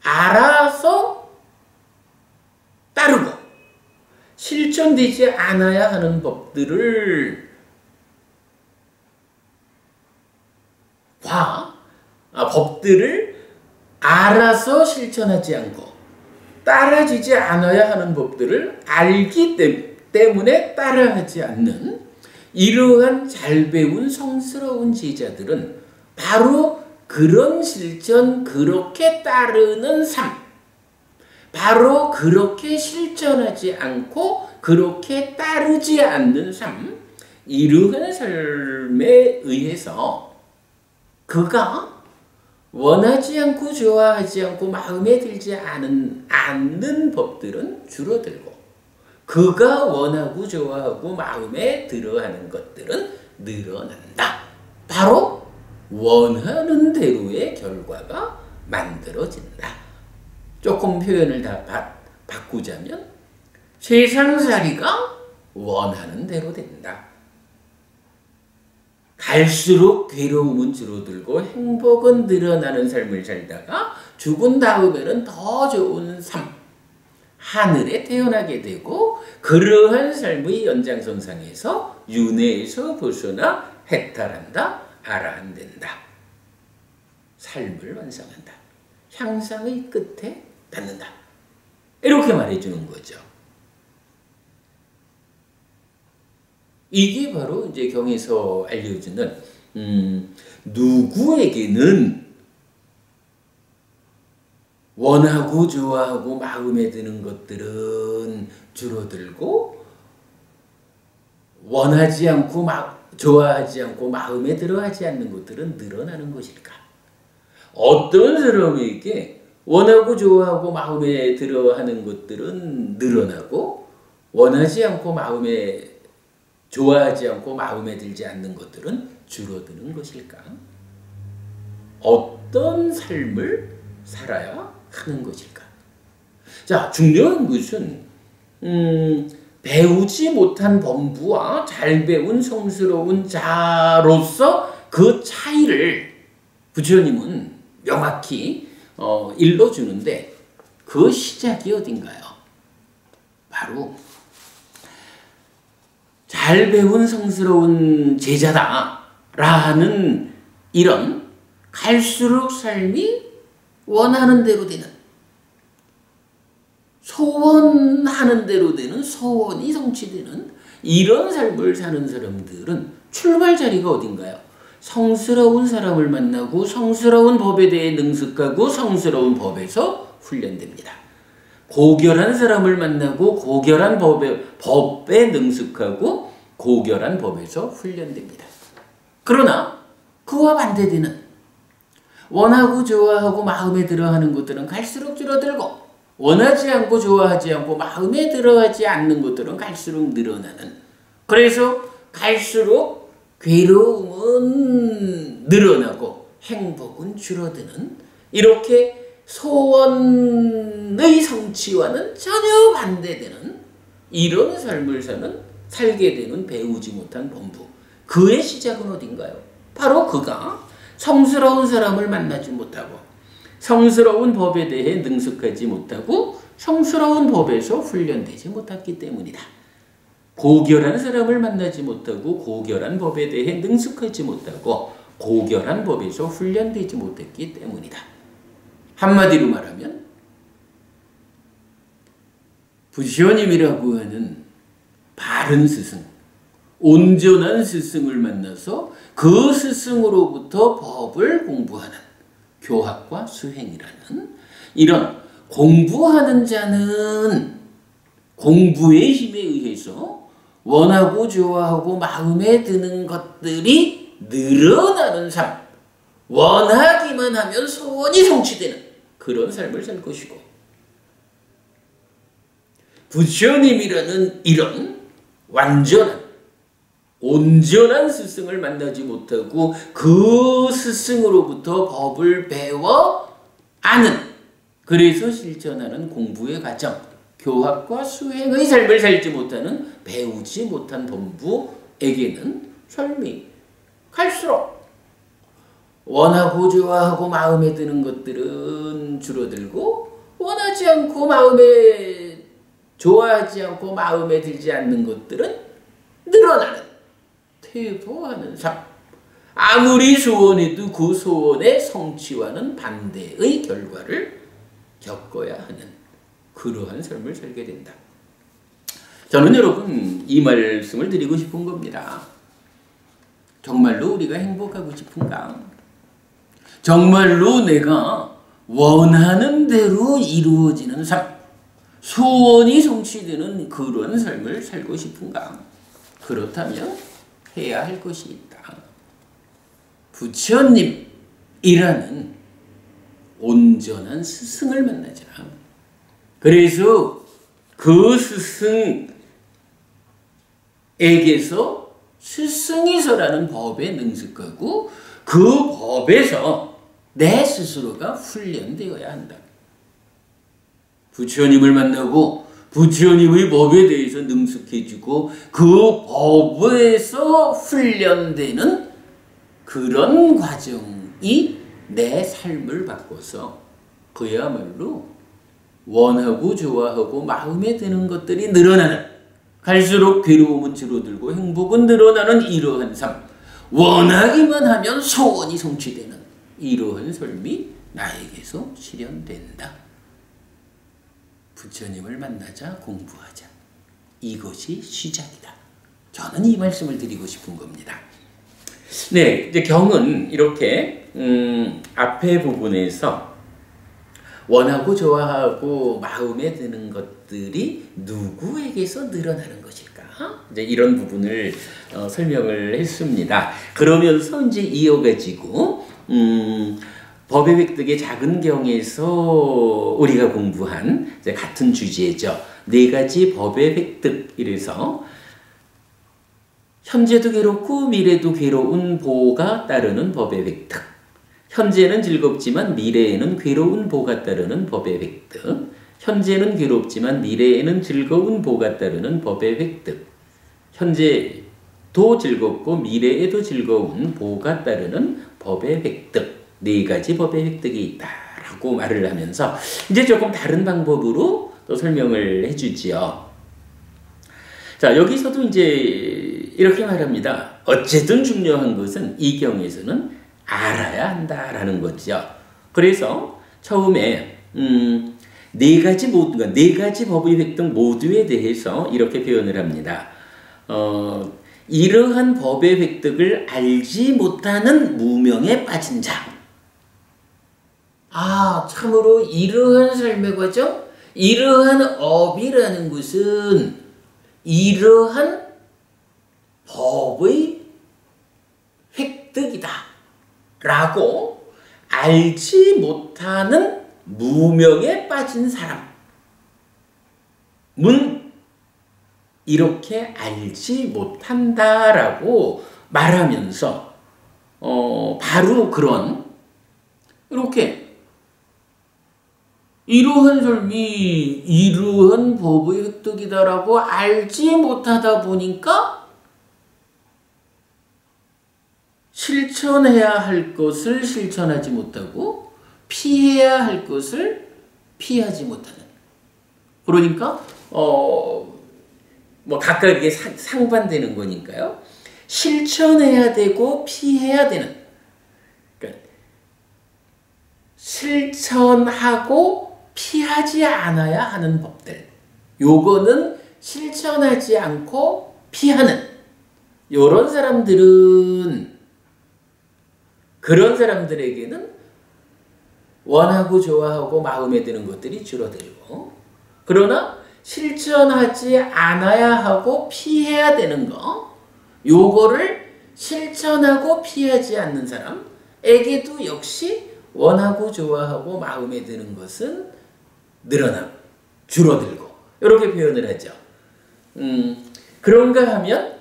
알아서 따르고, 실천되지 않아야 하는 법들을 법들을 알아서 실천하지 않고 따라지지 않아야 하는 법들을 알기 때문에 따라하지 않는 이러한 잘 배운 성스러운 제자들은 바로 그런 실천, 그렇게 따르는 삶, 바로 그렇게 실천하지 않고 그렇게 따르지 않는 삶, 이러한 삶에 의해서 그가 원하지 않고 좋아하지 않고 마음에 들지 않는 법들은 줄어들고, 그가 원하고 좋아하고 마음에 들어하는 것들은 늘어난다. 바로 원하는 대로의 결과가 만들어진다. 조금 표현을 다 바꾸자면 세상살이가 원하는 대로 된다. 갈수록 괴로움은 줄어들고 행복은 늘어나는 삶을 살다가 죽은 다음에는 더 좋은 삶, 하늘에 태어나게 되고, 그러한 삶의 연장선상에서 윤회에서 벗어나 해탈한다, 아라한된다. 삶을 완성한다. 향상의 끝에 닿는다. 이렇게 말해주는 거죠. 이게 바로 이제 경에서 알려주는 누구에게는 원하고 좋아하고 마음에 드는 것들은 줄어들고 원하지 않고 좋아하지 않고 마음에 들어하지 않는 것들은 늘어나는 것일까? 어떤 사람에게 원하고 좋아하고 마음에 들어하는 것들은 늘어나고 원하지 않고 좋아하지 않고 마음에 들지 않는 것들은 줄어드는 것일까? 어떤 삶을 살아야 하는 것일까? 자, 중요한 것은 배우지 못한 범부와 잘 배운 성스러운 자로서 그 차이를 부처님은 명확히 일러주는데 그 시작이 어딘가요? 바로 잘 배운 성스러운 제자다라는 이런 갈수록 삶이 원하는 대로 되는 소원하는 대로 되는 소원이 성취되는 이런 삶을 사는 사람들은 출발 자리가 어딘가요? 성스러운 사람을 만나고 성스러운 법에 대해 능숙하고 성스러운 법에서 훈련됩니다. 고결한 사람을 만나고 고결한 법에 능숙하고 고결한 법에서 훈련됩니다. 그러나 그와 반대되는 원하고 좋아하고 마음에 들어하는 것들은 갈수록 줄어들고 원하지 않고 좋아하지 않고 마음에 들어하지 않는 것들은 갈수록 늘어나는, 그래서 갈수록 괴로움은 늘어나고 행복은 줄어드는, 이렇게 소원의 성취와는 전혀 반대되는 이런 삶을 살게 되는 배우지 못한 범부. 그의 시작은 어딘가요? 바로 그가 성스러운 사람을 만나지 못하고 성스러운 법에 대해 능숙하지 못하고 성스러운 법에서 훈련되지 못했기 때문이다. 고결한 사람을 만나지 못하고 고결한 법에 대해 능숙하지 못하고 고결한 법에서 훈련되지 못했기 때문이다. 한마디로 말하면 부처님이라고 하는 바른 스승, 온전한 스승을 만나서 그 스승으로부터 법을 공부하는 교학과 수행이라는 이런 공부하는 자는 공부의 힘에 의해서 원하고 좋아하고 마음에 드는 것들이 늘어나는 삶, 원하기만 하면 소원이 성취되는 그런 삶을 살 것이고, 부처님이라는 이런 완전한 온전한 스승을 만나지 못하고 그 스승으로부터 법을 배워 아는, 그래서 실천하는 공부의 과정, 교학과 수행의 삶을 살지 못하는 배우지 못한 범부에게는 삶이 갈수록 원하고 좋아하고 마음에 드는 것들은 줄어들고 원하지 않고 좋아하지 않고 마음에 들지 않는 것들은 늘어나는, 퇴보하는 삶. 아무리 소원해도 그 소원의 성취와는 반대의 결과를 겪어야 하는 그러한 삶을 살게 된다. 저는 여러분 이 말씀을 드리고 싶은 겁니다. 정말로 우리가 행복하고 싶은가? 정말로 내가 원하는 대로 이루어지는 삶, 소원이 성취되는 그런 삶을 살고 싶은가? 그렇다면 해야 할 것이 있다. 부처님이라는 온전한 스승을 만나자. 그래서 그 스승에게서 스승이서라는 법에 능숙하고 그 법에서 내 스스로가 훈련되어야 한다. 부처님을 만나고 부처님의 법에 대해서 능숙해지고 그 법에서 훈련되는 그런 과정이 내 삶을 바꿔서 그야말로 원하고 좋아하고 마음에 드는 것들이 늘어나는, 갈수록 괴로움은 줄어들고 행복은 늘어나는 이러한 삶, 원하기만 하면 소원이 성취되는 이러한 삶이 나에게서 실현된다. 부처님을 만나자, 공부하자. 이것이 시작이다. 저는 이 말씀을 드리고 싶은 겁니다. 네, 이제 경은 이렇게 앞에 부분에서 원하고 좋아하고 마음에 드는 것들이 누구에게서 늘어나는 것일까? 이제 이런 부분을 설명을 했습니다. 그러면서 이제 이어가지고 법의 획득의 작은 경에서 우리가 공부한 이제 같은 주제죠. 네 가지 법의 획득. 이래서 현재도 괴롭고 미래도 괴로운 보가 따르는 법의 획득. 현재는 즐겁지만 미래에는 괴로운 보가 따르는 법의 획득. 현재는 괴롭지만 미래에는 즐거운 보가 따르는 법의 획득. 현재도 즐겁고 미래에도 즐거운 보가 따르는 법의 획득. 네 가지 법의 획득이 있다라고 말을 하면서 이제 조금 다른 방법으로 또 설명을 해주지요. 자, 여기서도 이제 이렇게 말합니다. 어쨌든 중요한 것은 이 경에서는 알아야 한다라는 거죠. 그래서 처음에 네 가지 법의 획득 모두에 대해서 이렇게 표현을 합니다. 이러한 법의 획득을 알지 못하는 무명에 빠진 자. 참으로 이러한 삶의 과정, 이러한 업이라는 것은 이러한 법의 획득이다 라고 알지 못하는 무명에 빠진 사람은 이렇게 알지 못한다라고 말하면서 바로 그런 이렇게 이러한 삶이 이러한 법의 획득이다라고 알지 못하다 보니까 실천해야 할 것을 실천하지 못하고 피해야 할 것을 피하지 못하는. 그러니까 각각 이게 상반되는 거니까요. 실천해야 되고 피해야 되는. 그러니까 실천하고 피하지 않아야 하는 법들. 요거는 실천하지 않고 피하는. 요런 사람들은 그런 사람들에게는 원하고 좋아하고 마음에 드는 것들이 줄어들고, 그러나 실천하지 않아야 하고 피해야 되는 거, 요거를 실천하고 피하지 않는 사람에게도 역시 원하고 좋아하고 마음에 드는 것은 늘어나고 줄어들고 이렇게 표현을 하죠. 그런가 하면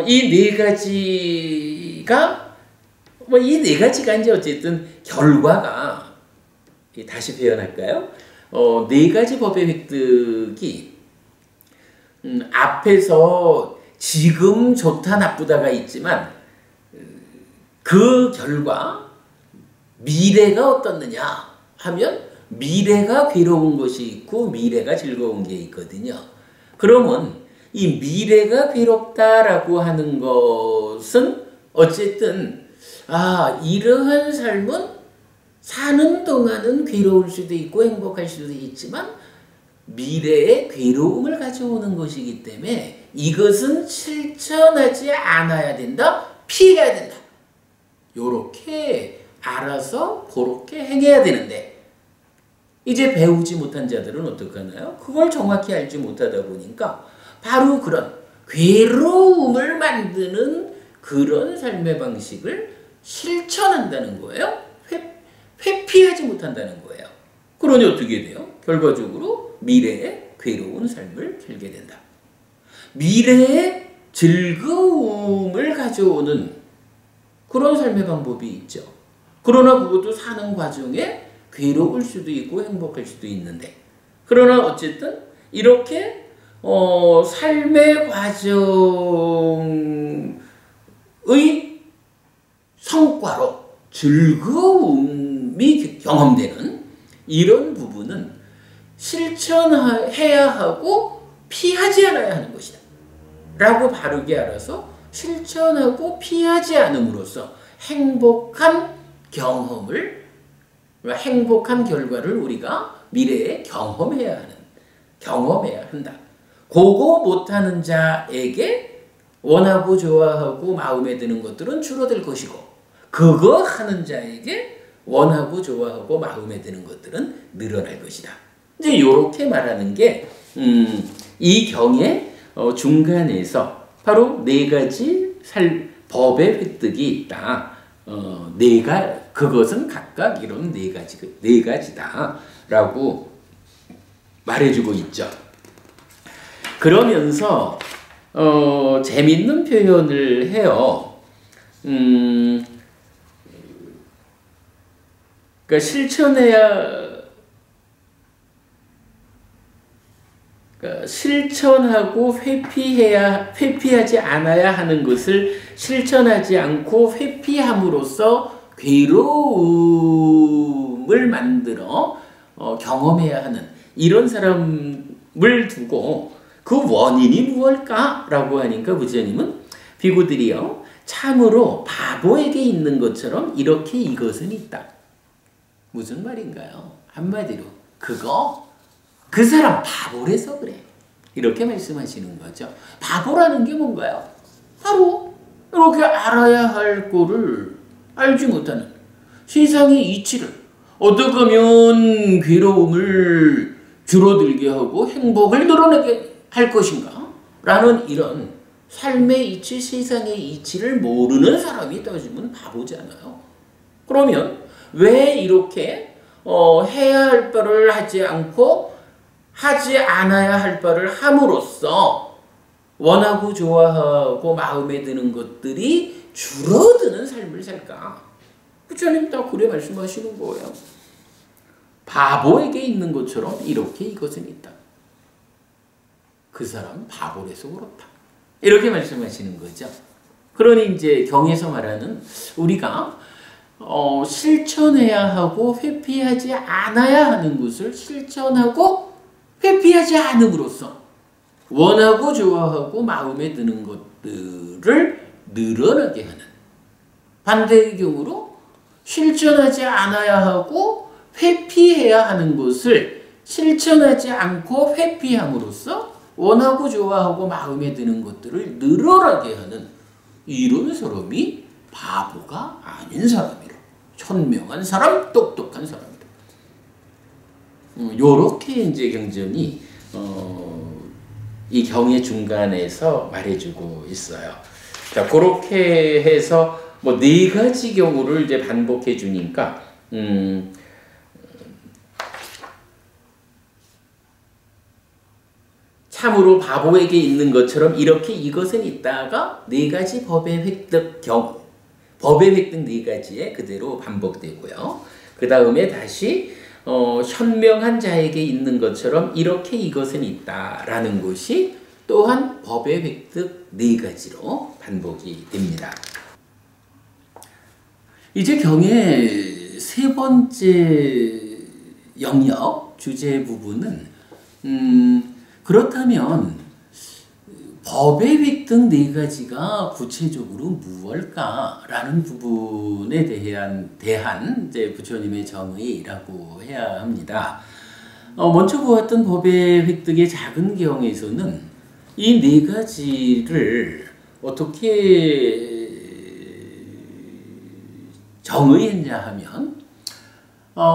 이 네 가지가 이 네 가지가 이제 어쨌든 결과가, 다시 표현할까요? 네 가지 법의 획득이 앞에서 지금 좋다 나쁘다가 있지만 그 결과 미래가 어떻느냐 하면 미래가 괴로운 것이 있고 미래가 즐거운 게 있거든요. 그러면 이 미래가 괴롭다라고 하는 것은 어쨌든 이러한 삶은 사는 동안은 괴로울 수도 있고 행복할 수도 있지만 미래에 괴로움을 가져오는 것이기 때문에 이것은 실천하지 않아야 된다, 피해야 된다. 요렇게 알아서 그렇게 행해야 되는데 이제 배우지 못한 자들은 어떡하나요? 그걸 정확히 알지 못하다 보니까 바로 그런 괴로움을 만드는 그런 삶의 방식을 실천한다는 거예요. 회피하지 못한다는 거예요. 그러니 어떻게 돼요? 결과적으로 미래에 괴로운 삶을 살게 된다. 미래에 즐거움을 가져오는 그런 삶의 방법이 있죠. 그러나 그것도 사는 과정에 괴로울 수도 있고 행복할 수도 있는데, 그러나 어쨌든 이렇게 삶의 과정의 성과로 즐거움이 경험되는 이런 부분은 실천해야 하고 피하지 않아야 하는 것이다 라고 바르게 알아서 실천하고 피하지 않음으로써 행복한 경험을, 행복한 결과를 우리가 미래에 경험해야 한다. 그거 못하는 자에게 원하고 좋아하고 마음에 드는 것들은 줄어들 것이고 그거 하는 자에게 원하고 좋아하고 마음에 드는 것들은 늘어날 것이다. 이제 이렇게 말하는 게 이 경의 중간에서 바로 네 가지 법의 획득이 있다. 그것은 각각 이런 네 가지다라고 말해주고 있죠. 그러면서 재밌는 표현을 해요. 그러니까 실천하고 회피하지 않아야 하는 것을 실천하지 않고 회피함으로써 괴로움을 만들어 경험해야 하는 이런 사람을 두고 그 원인이 무엇일까라고 하니까 부처님은 비구들이요 참으로 바보에게 있는 것처럼 이렇게 이것은 있다. 무슨 말인가요? 한마디로 그 사람 바보래서 그래. 이렇게 말씀하시는 거죠. 바보라는 게 뭔가요? 바로 이렇게 알아야 할 거를 알지 못하는 세상의 이치를 어떻게 하면 괴로움을 줄어들게 하고 행복을 늘어나게 할 것인가? 라는 이런 삶의 이치, 세상의 이치를 모르는 사람이 따지면 바보잖아요. 그러면 왜 이렇게 해야 할 바를 하지 않고 하지 않아야 할 바를 함으로써 원하고 좋아하고 마음에 드는 것들이 줄어드는 삶을 살까? 부처님 딱 그래 말씀하시는 거예요. 바보에게 있는 것처럼 이렇게 이것은 있다. 그 사람 바보라서 그렇다. 이렇게 말씀하시는 거죠. 그러니 이제 경에서 말하는 우리가 실천해야 하고 회피하지 않아야 하는 것을 실천하고 회피하지 않음으로써 원하고 좋아하고 마음에 드는 것들을 늘어나게 하는 반대의 경우로 실천하지 않아야 하고 회피해야 하는 것을 실천하지 않고 회피함으로써 원하고 좋아하고 마음에 드는 것들을 늘어나게 하는 이런 사람이 바보가 아닌 사람이라. 현명한 사람, 똑똑한 사람이다. 요렇게 이제 경전이 이 경의 중간에서 말해주고 있어요. 자, 그렇게 해서 뭐 네 가지 경우를 이제 반복해 주니까 참으로 바보에게 있는 것처럼 이렇게 이것은 있다가 네 가지 법의 획득 네 가지에 그대로 반복되고요. 그 다음에 다시 현명한 자에게 있는 것처럼 이렇게 이것은 있다라는 것이 또한 법의 획득 네 가지로 반복이 됩니다. 이제 경의 세 번째 영역 주제 부분은 그렇다면 법의 획득 네 가지가 구체적으로 무엇일까라는 부분에 대한 이제 부처님의 정의라고 해야 합니다. 먼저 보았던 법의 획득의 작은 경에서는 이 네 가지를 어떻게 정의했냐 하면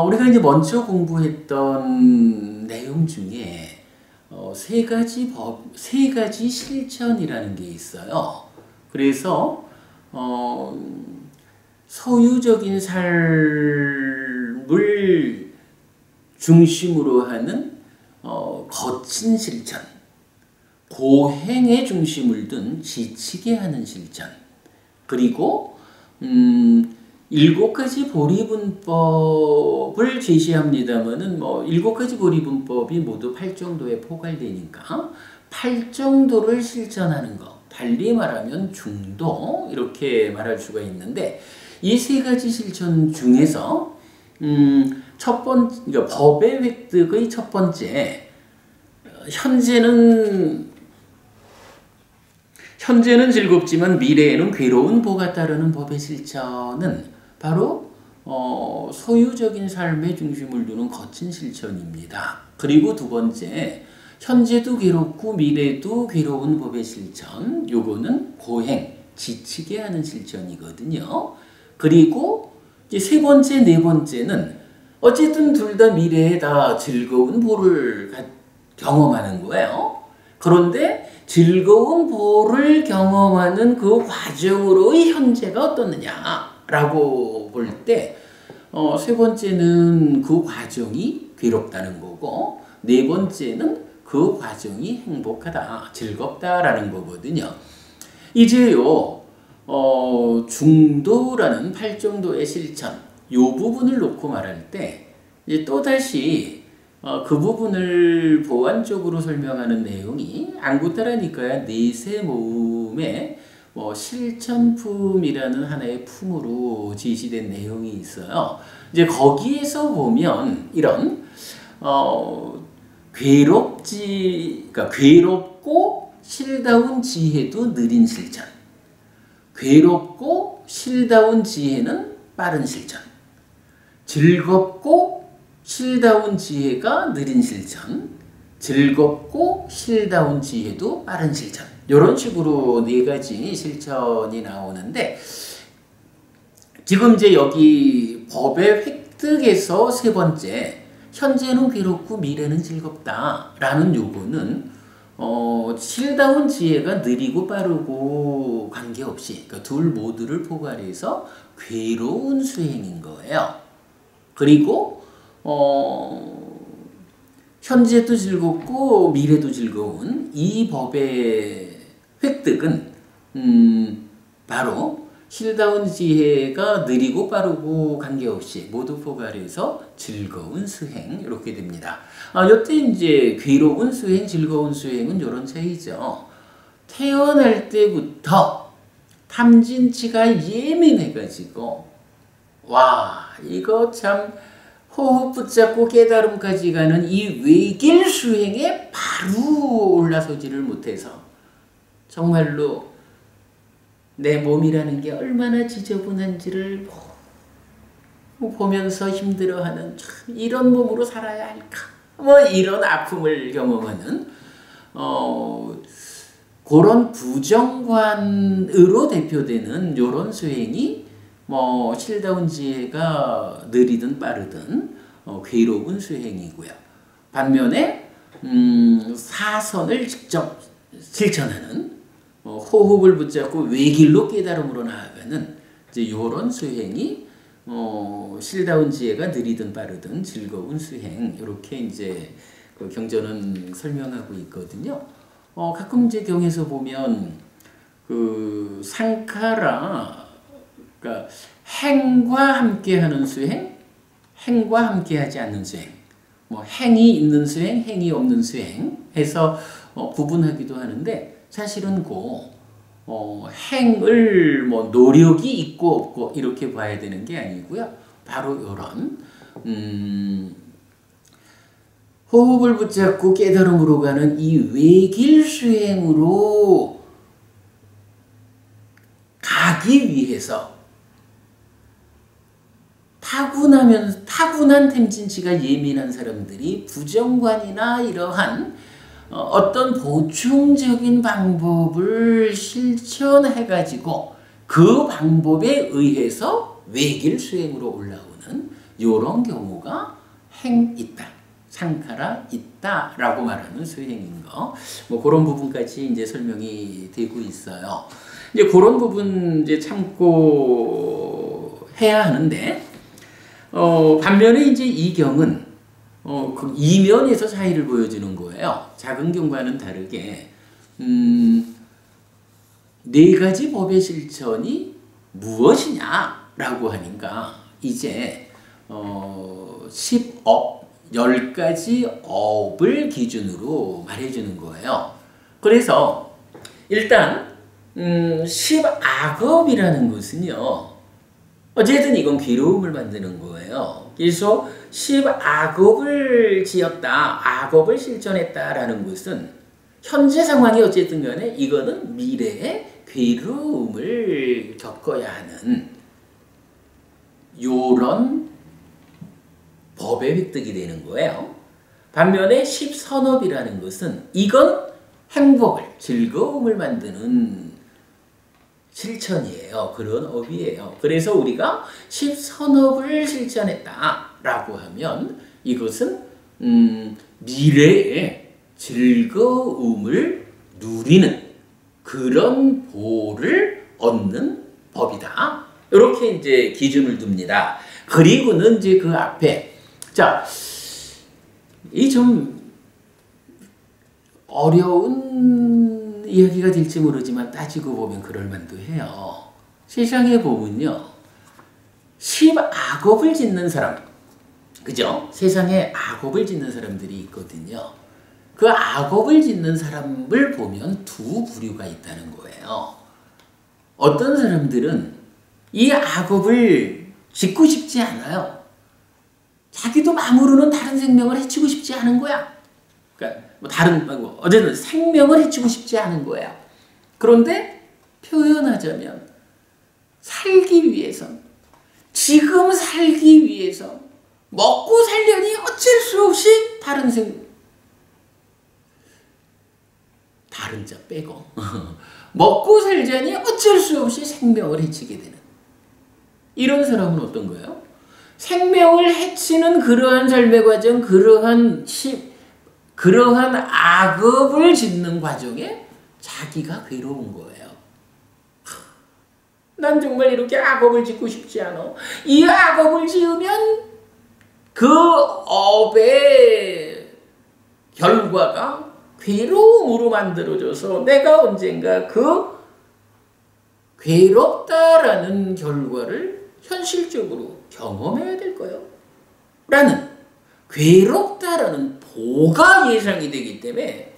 우리가 이제 먼저 공부했던 내용 중에 세 가지 실천이라는 게 있어요. 그래서 소유적인 삶을 중심으로 하는 거친 실천, 고행에 중심을 둔 지치게 하는 실천, 그리고 7가지 보리분법을 제시합니다만은 7가지 보리분법이 모두 8정도에 포괄되니까 8정도를 실천하는 것, 달리 말하면 중도 이렇게 말할 수가 있는데 이 세 가지 실천 중에서 그러니까 법의 획득의 첫 번째 현재는 즐겁지만 미래에는 괴로운 보가 따르는 법의 실천은 바로 소유적인 삶에 중심을 두는 거친 실천입니다. 그리고 두 번째, 현재도 괴롭고 미래도 괴로운 법의 실천, 요거는 고행, 지치게 하는 실천이거든요. 그리고 이제 세 번째, 네 번째는 어쨌든 둘 다 미래에 다 즐거운 보를 경험하는 거예요. 그런데 즐거운 보를 경험하는 그 과정으로의 현재가 어떻느냐라고 볼 때, 세 번째는 그 과정이 괴롭다는 거고, 네 번째는 그 과정이 행복하다, 즐겁다라는 거거든요. 이제요, 중도라는 8정도의 실천, 요 부분을 놓고 말할 때, 이제 또다시 그 부분을 보완적으로 설명하는 내용이 안구따라니까야 내세 모음의 실천품이라는 하나의 품으로 제시된 내용이 있어요. 이제 거기에서 보면 이런 그러니까 괴롭고 실다운 지혜도 느린 실천, 괴롭고 실다운 지혜는 빠른 실천, 즐겁고 실다운 지혜가 느린 실천, 즐겁고 실다운 지혜도 빠른 실천, 이런 식으로 네 가지 실천이 나오는데, 지금 이제 여기 법의 획득에서 세 번째, 현재는 괴롭고 미래는 즐겁다라는 요거는 실다운 지혜가 느리고 빠르고 관계없이, 그러니까 둘 모두를 포괄해서 괴로운 수행인 거예요. 그리고 현재도 즐겁고 미래도 즐거운 이 법의 획득은 바로 실다운 지혜가 느리고 빠르고 관계없이 모두 포괄해서 즐거운 수행, 이렇게 됩니다. 이때 이제 괴로운 수행, 즐거운 수행은 이런 차이죠. 태어날 때부터 탐진치가 예민해가지고, 와, 이거 참 호흡 붙잡고 깨달음까지 가는 이 외길 수행에 바로 올라서지를 못해서 정말로 내 몸이라는 게 얼마나 지저분한지를 보면서 힘들어하는, 참 이런 몸으로 살아야 할까, 이런 아픔을 경험하는 그런 부정관으로 대표되는 이런 수행이 실다운 지혜가 느리든 빠르든 괴로운 수행이고요. 반면에 사선을 직접 실천하는, 호흡을 붙잡고 외길로 깨달음으로 나아가는 이제 이런 수행이 실다운 지혜가 느리든 빠르든 즐거운 수행, 이렇게 이제 그 경전은 설명하고 있거든요. 가끔 이제 경에서 보면 그 상카라, 그러니까 행과 함께하는 수행, 행과 함께하지 않는 수행, 행이 있는 수행, 행이 없는 수행 해서 구분하기도 하는데, 사실은 행을 노력이 있고 없고 이렇게 봐야 되는 게 아니고요. 바로 이런 호흡을 붙잡고 깨달음으로 가는 이 외길 수행으로 가기 위해서 타고난 템진치가 예민한 사람들이 부정관이나 이러한 어떤 보충적인 방법을 실천해가지고 그 방법에 의해서 외길 수행으로 올라오는 이런 경우가 있다, 상카라 있다라고 말하는 수행인 거, 그런 부분까지 이제 설명이 되고 있어요. 이제 그런 부분 이제 참고 해야 하는데, 반면에 이제 이 경은 그 이면에서 차이를 보여주는 거예요. 작은 경과는 다르게 네 가지 법의 실천이 무엇이냐라고 하니까 이제 10업, 10가지 업을 기준으로 말해주는 거예요. 그래서 일단 10악업이라는 것은요, 어쨌든 이건 괴로움을 만드는 거예요. 그래서 10악업을 지었다, 악업을 실천했다라는 것은 현재 상황이 어쨌든 간에 이거는 미래의 괴로움을 겪어야 하는 요런 법의 획득이 되는 거예요. 반면에 십선업이라는 것은 이건 행복을, 즐거움을 만드는 실천이에요. 그런 업이에요. 그래서 우리가 십선업을 실천했다라고 하면 이것은 미래의 즐거움을 누리는 그런 보를 얻는 법이다. 이렇게 이제 기준을 둡니다. 그리고는 이제 그 앞에 자, 이 좀 어려운 이야기가 될지 모르지만 따지고 보면 그럴 만도 해요. 세상에 보면요, 십악업을 짓는 사람, 그죠? 세상에 악업을 짓는 사람들이 있거든요. 그 악업을 짓는 사람을 보면 두 부류가 있다는 거예요. 어떤 사람들은 이 악업을 짓고 싶지 않아요. 자기도 마음으로는 다른 생명을 해치고 싶지 않은 거야. 그러니까 어쨌든 생명을 해치고 싶지 않은 거야. 그런데 표현하자면 살기 위해서, 지금 살기 위해서 먹고 살려니 어쩔 수 없이 다른 자 빼고 먹고 살자니 어쩔 수 없이 생명을 해치게 되는 이런 사람은 어떤 거예요? 생명을 해치는 그러한 삶의 과정, 그러한 악업을 짓는 과정에 자기가 괴로운 거예요. 난 정말 이렇게 악업을 짓고 싶지 않아. 이 악업을 지으면 그 업의 결과가 괴로움으로 만들어져서 내가 언젠가 그 괴롭다라는 결과를 현실적으로 경험해야 될 거예요. 라는 괴롭다라는 보가 예상이 되기 때문에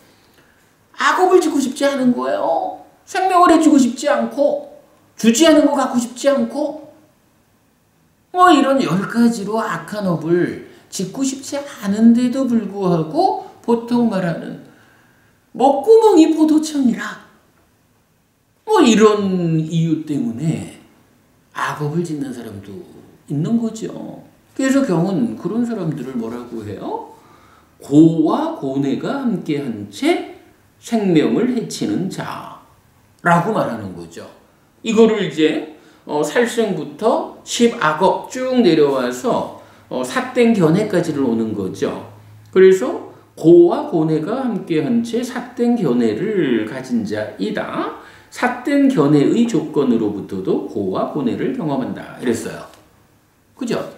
악업을 짓고 싶지 않은 거예요. 생명을 해주고 싶지 않고 주지 않은 거 갖고 싶지 않고 이런 10가지로 악한 업을 짓고 싶지 않은데도 불구하고 보통 말하는 목구멍이 포도청이라 이런 이유 때문에 악업을 짓는 사람도 있는 거죠. 그래서 경은 그런 사람들을 뭐라고 해요? 고와 고뇌가 함께한 채 생명을 해치는 자라고 말하는 거죠. 이거를 이제 살생부터 십악업 쭉 내려와서 삿된 견해까지를 오는 거죠. 그래서 고와 고뇌가 함께한 채 삿된 견해를 가진 자이다. 삿된 견해의 조건으로부터도 고와 고뇌를 경험한다. 이랬어요. 그죠?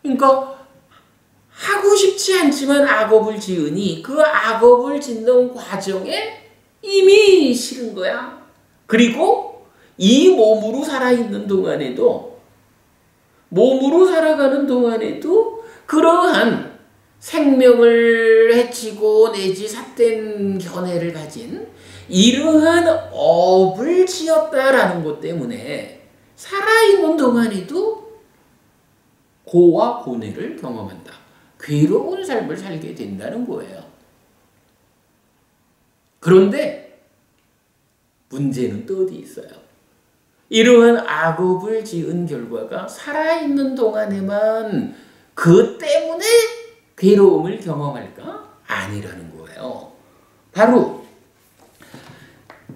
그러니까 하고 싶지 않지만 악업을 지으니 그 악업을 짓는 과정에 이미 싫은 거야. 그리고 이 몸으로 살아있는 동안에도, 몸으로 살아가는 동안에도 그러한 생명을 해치고 내지 삿된 견해를 가진 이러한 업을 지었다라는 것 때문에 살아있는 동안에도 고와 고뇌를 경험한다. 괴로운 삶을 살게 된다는 거예요. 그런데 문제는 또 어디 있어요? 이러한 악업을 지은 결과가 살아있는 동안에만 그 때문에 괴로움을 경험할까? 아니라는 거예요. 바로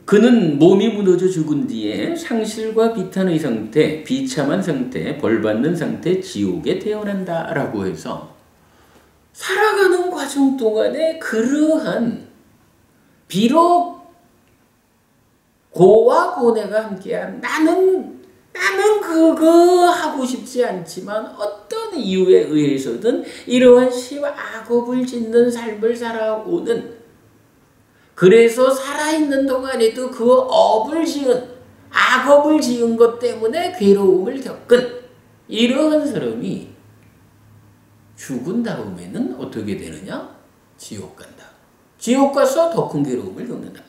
그는 몸이 무너져 죽은 뒤에 상실과 비탄의 상태, 비참한 상태, 벌받는 상태, 지옥에 태어난다 라고 해서 살아가는 과정 동안에 그러한 비록 고와 고뇌가 함께한 나는 그거 하고 싶지 않지만 어떤 이유에 의해서든 이러한 악업을 짓는 삶을 살아오는, 그래서 살아있는 동안에도 그 악업을 지은 것 때문에 괴로움을 겪은 이러한 사람이 죽은 다음에는 어떻게 되느냐? 지옥 간다. 지옥 가서 더 큰 괴로움을 겪는다.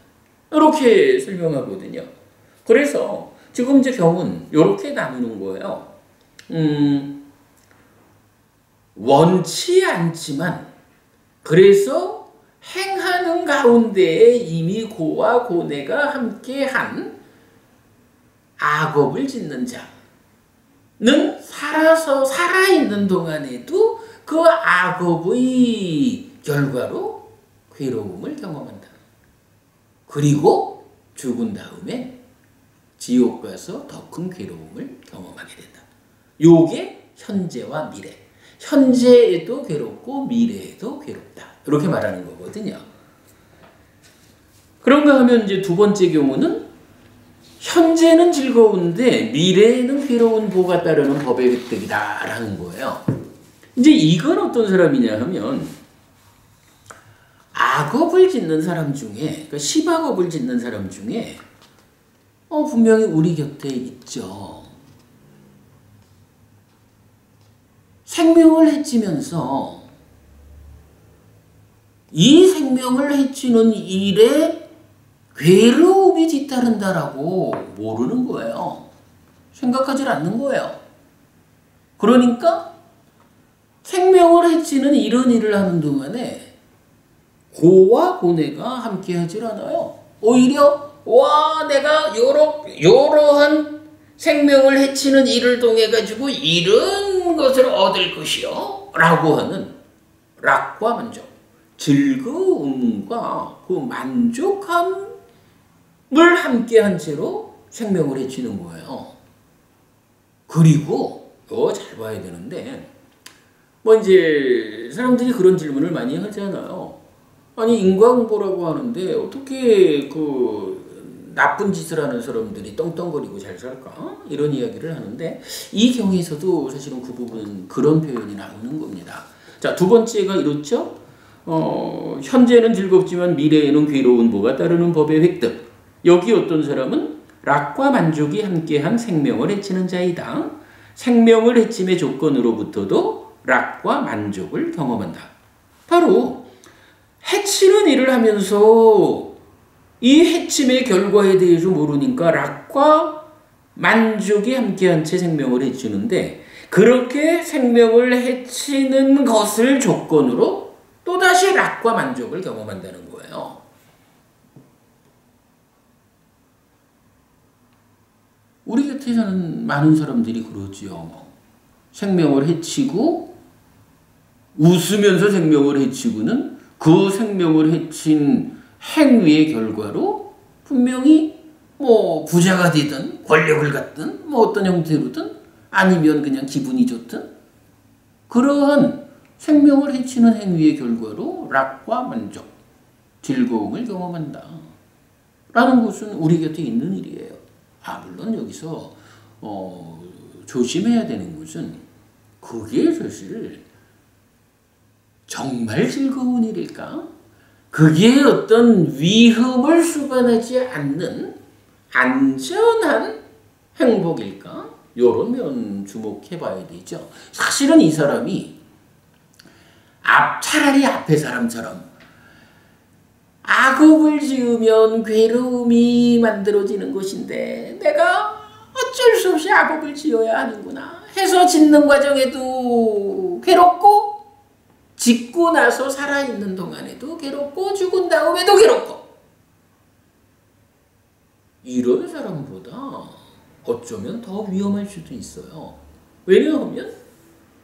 이렇게 설명하거든요. 그래서 지금 이제 경은 이렇게 나누는 거예요. 원치 않지만 그래서 행하는 가운데에 이미 고와 고뇌가 함께한 악업을 짓는 자는 살아있는 동안에도 그 악업의 결과로 괴로움을 경험한다. 그리고 죽은 다음에 지옥 가서 더 큰 괴로움을 경험하게 된다. 요게 현재와 미래. 현재에도 괴롭고 미래에도 괴롭다. 이렇게 말하는 거거든요. 그런가 하면 이제 두 번째 경우는 현재는 즐거운데 미래에는 괴로운 보가 따르는 법의 획득이다라는 거예요. 이제 이건 어떤 사람이냐 하면 악업을 짓는 사람 중에, 그러니까 시박업을 짓는 사람 중에 분명히 우리 곁에 있죠. 생명을 해치면서 이 생명을 해치는 일에 괴로움이 뒤따른다라고 모르는 거예요. 생각하지 않는 거예요. 그러니까 생명을 해치는 이런 일을 하는 동안에 고와 고뇌가 함께 하질 않아요. 오히려 내가 요러한 생명을 해치는 일을 통해 가지고 이런 것을 얻을 것이요 라고 하는 락과 만족, 즐거움과 그 만족함을 함께 한 채로 생명을 해치는 거예요. 그리고 잘 봐야 되는데 이제 사람들이 그런 질문을 많이 하잖아요. 아니 인과응보라고 하는데 어떻게 그 나쁜 짓을 하는 사람들이 떵떵거리고 잘 살까? 이런 이야기를 하는데 이 경우에서도 사실은 그 부분 그런 표현이 나오는 겁니다. 자, 두 번째가 이렇죠. 현재는 즐겁지만 미래에는 괴로운 보가 따르는 법의 획득. 여기 어떤 사람은 락과 만족이 함께한 생명을 해치는 자이다. 생명을 해침의 조건으로부터도 락과 만족을 경험한다. 바로 해치는 일을 하면서 이 해침의 결과에 대해서 모르니까 락과 만족이 함께한 채 생명을 해치는데 그렇게 생명을 해치는 것을 조건으로 또다시 락과 만족을 경험한다는 거예요. 우리 곁에 사는 많은 사람들이 그러지요. 생명을 해치고 웃으면서 생명을 해치고는 그 생명을 해친 행위의 결과로 분명히 부자가 되든 권력을 갖든 어떤 형태로든 아니면 그냥 기분이 좋든 그러한 생명을 해치는 행위의 결과로 락과 만족, 즐거움을 경험한다. 라는 것은 우리 곁에 있는 일이에요. 물론 여기서 조심해야 되는 것은 그게 사실 정말 즐거운 일일까? 그게 어떤 위험을 수반하지 않는 안전한 행복일까? 이런 면 주목해 봐야 되죠. 사실은 이 사람이 차라리 앞에 사람처럼 악업을 지으면 괴로움이 만들어지는 것인데 내가 어쩔 수 없이 악업을 지어야 하는구나 해서 짓는 과정에도 괴롭고 짓고 나서 살아있는 동안에도 괴롭고 죽은 다음에도 괴롭고 이런 사람보다 어쩌면 더 위험할 수도 있어요. 왜냐하면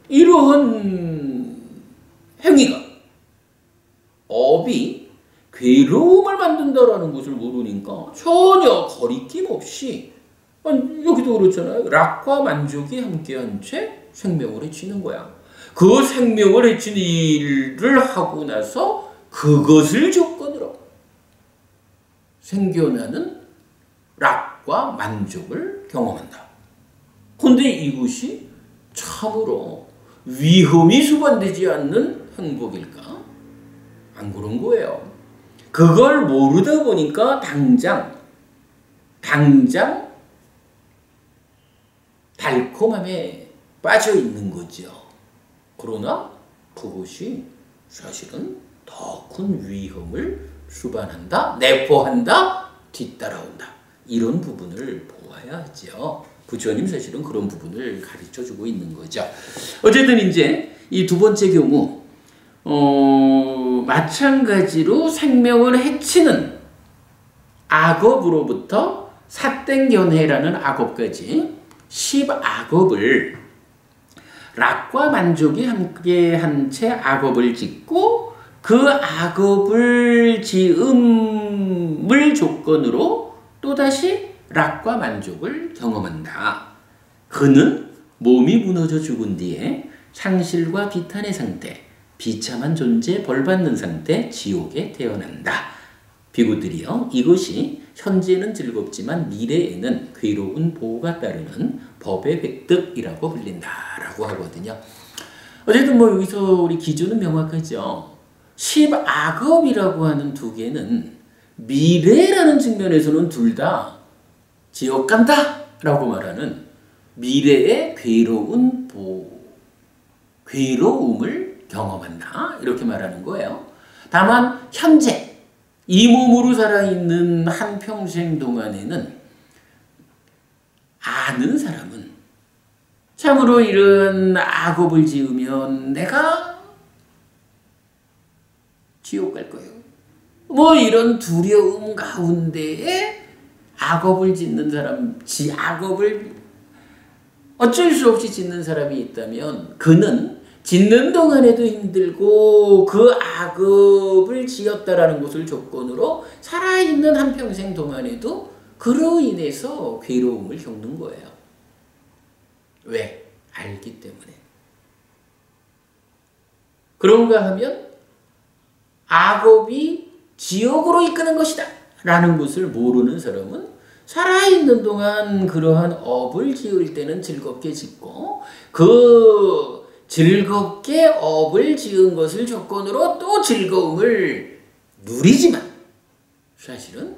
이러한 행위가 업이 괴로움을 만든다라는 것을 모르니까 전혀 거리낌 없이 여기도 그렇잖아요. 락과 만족이 함께한 채 생명을 해치는 거야. 그 생명을 해치는 일을 하고 나서 그것을 조건으로 생겨나는 락과 만족을 경험한다. 그런데 이것이 참으로 위험이 수반되지 않는 행복일까? 안 그런 거예요. 그걸 모르다 보니까 당장 달콤함에 빠져 있는 거죠. 그러나 그것이 사실은 더 큰 위험을 수반한다, 내포한다, 뒤따라온다. 이런 부분을 보아야 하죠. 부처님 사실은 그런 부분을 가르쳐주고 있는 거죠. 어쨌든 이제 이 두 번째 경우 마찬가지로 생명을 해치는 악업으로부터 사땡견해라는 악업까지 10악업을 락과 만족이 함께한 채 악업을 짓고 그 악업을 지음을 조건으로 또다시 락과 만족을 경험한다. 그는 몸이 무너져 죽은 뒤에 상실과 비탄의 상태, 비참한 존재, 벌받는 상태, 지옥에 태어난다. 비구들이여, 이것이 현재는 즐겁지만 미래에는 괴로운 보호가 따르는 법의 획득이라고 불린다라고 하거든요. 어쨌든 뭐 여기서 우리 기준은 명확하죠. 10악업이라고 하는 두 개는 미래라는 측면에서는 둘 다 지옥 간다 라고 말하는 미래의 괴로움을 경험한다 이렇게 말하는 거예요. 다만 현재 이 몸으로 살아있는 한평생 동안에는 아는 사람은 참으로 이런 악업을 지으면 내가 지옥 갈 거예요. 뭐 이런 두려움 가운데에 악업을 짓는 사람, 악업을 어쩔 수 없이 짓는 사람이 있다면 그는 짓는 동안에도 힘들고 그 악업을 지었다라는 것을 조건으로 살아있는 한평생 동안에도 그로 인해서 괴로움을 겪는 거예요. 왜? 알기 때문에. 그런가 하면 악업이 지옥으로 이끄는 것이다 라는 것을 모르는 사람은 살아있는 동안 그러한 업을 지을 때는 즐겁게 짓고 그 즐겁게 업을 지은 것을 조건으로 또 즐거움을 누리지만 사실은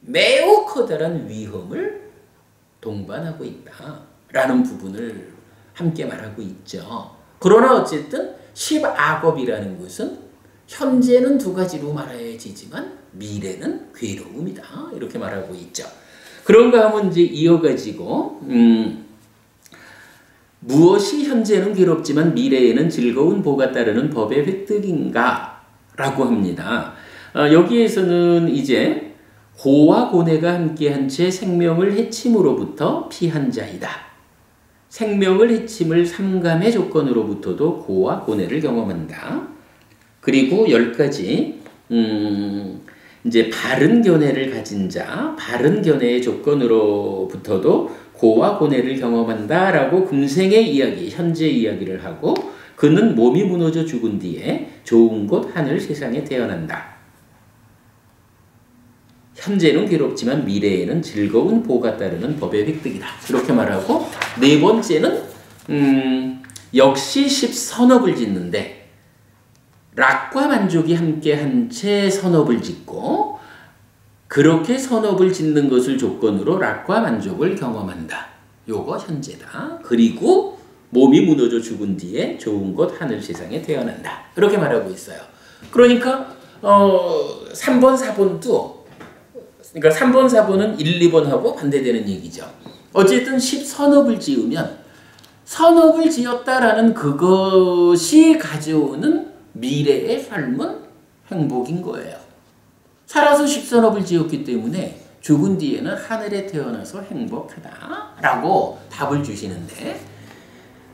매우 커다란 위험을 동반하고 있다라는 부분을 함께 말하고 있죠. 그러나 어쨌든 10악업이라는 것은 현재는 두 가지로 말해지지만 미래는 괴로움이다 이렇게 말하고 있죠. 그런가 하면 이제 이어가지고 무엇이 현재는 괴롭지만 미래에는 즐거운 보가 따르는 법의 획득인가 라고 합니다. 여기에서는 이제 고와 고뇌가 함께한 채 생명을 해침으로부터 피한 자이다. 생명을 해침을 삼감의 조건으로부터도 고와 고뇌를 경험한다. 그리고 10가지 이제 바른 견해를 가진 자, 바른 견해의 조건으로부터도 고와 고뇌를 경험한다라고 금생의 이야기, 현재 이야기를 하고 그는 몸이 무너져 죽은 뒤에 좋은 곳 하늘 세상에 태어난다. 현재는 괴롭지만 미래에는 즐거운 보가 따르는 법의 획득이다. 이렇게 말하고 네 번째는 역시 10선업을 짓는데 락과 만족이 함께한 채 선업을 짓고 그렇게 선업을 짓는 것을 조건으로 락과 만족을 경험한다. 요거 현재다. 그리고 몸이 무너져 죽은 뒤에 좋은 곳 하늘 세상에 태어난다. 이렇게 말하고 있어요. 그러니까 3번, 4번도 그러니까 3번, 4번은 1, 2번하고 반대되는 얘기죠. 어쨌든 10선업을 지으면 선업을 지었다라는 그것이 가져오는 미래의 삶은 행복인 거예요. 살아서 10선업을 지었기 때문에 죽은 뒤에는 하늘에 태어나서 행복하다라고 답을 주시는데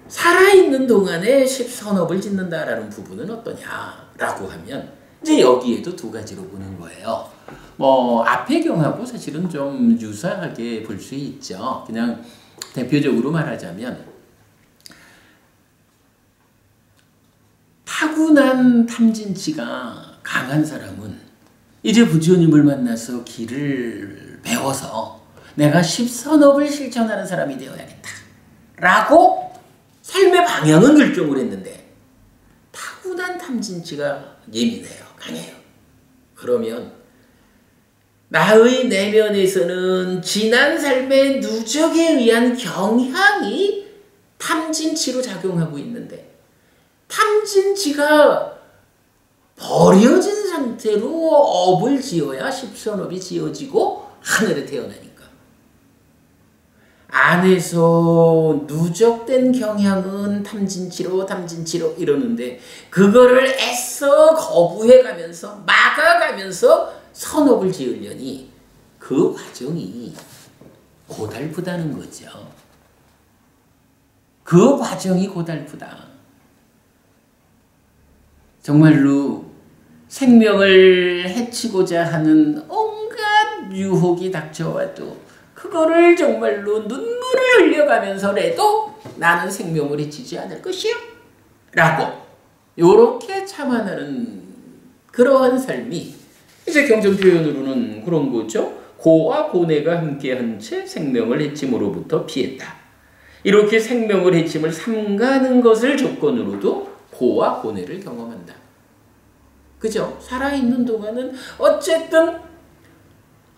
살아있는 동안에 10선업을 짓는다라는 부분은 어떠냐라고 하면 이제 여기에도 두 가지로 보는 거예요. 뭐 앞의 경하고 사실은 좀 유사하게 볼 수 있죠. 그냥 대표적으로 말하자면 타고난 탐진치가 강한 사람은 이제 부처님을 만나서 길을 배워서 내가 10선업을 실천하는 사람이 되어야겠다 라고 삶의 방향은 결정을 했는데 타고난 탐진치가 예민해요. 강해요. 그러면 나의 내면에서는 지난 삶의 누적에 의한 경향이 탐진치로 작용하고 있는데 탐진치가 버려진 상태로 업을 지어야 10선업이 지어지고 하늘에 태어나니까 안에서 누적된 경향은 탐진치로 이러는데 그거를 애써 거부해가면서 막아가면서 선업을 지으려니 그 과정이 고달프다는 거죠. 그 과정이 고달프다. 정말로 생명을 해치고자 하는 온갖 유혹이 닥쳐와도 그거를 정말로 눈물을 흘려가면서라도 나는 생명을 해치지 않을 것이요 라고 요렇게 참아내는 그러한 삶이 이제 경전 표현으로는 그런 거죠. 고와 고뇌가 함께한 채 생명을 해침으로부터 피했다. 이렇게 생명을 해침을 삼가는 것을 조건으로도 고와 고뇌를 경험한다. 그죠? 살아있는 동안은 어쨌든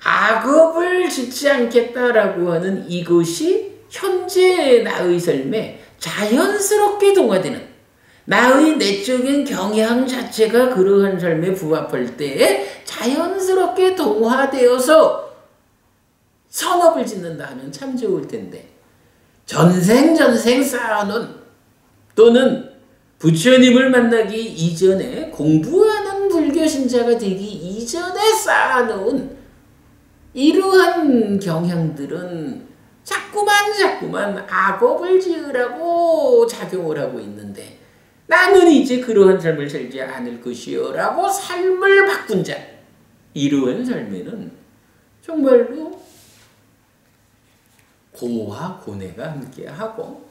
악업을 짓지 않겠다라고 하는 이것이 현재 나의 삶에 자연스럽게 동화되는 나의 내적인 경향 자체가 그러한 삶에 부합할 때에 자연스럽게 동화되어서 선업을 짓는다 하면 참 좋을 텐데 전생 쌓아놓은 또는 부처님을 만나기 이전에 공부하는 불교 신자가 되기 이전에 쌓아놓은 이러한 경향들은 자꾸만 악업을 지으라고 작용을 하고 있는데 나는 이제 그러한 삶을 살지 않을 것이요 라고 삶을 바꾼 자 이러한 삶에는 정말로 고와 고뇌가 함께하고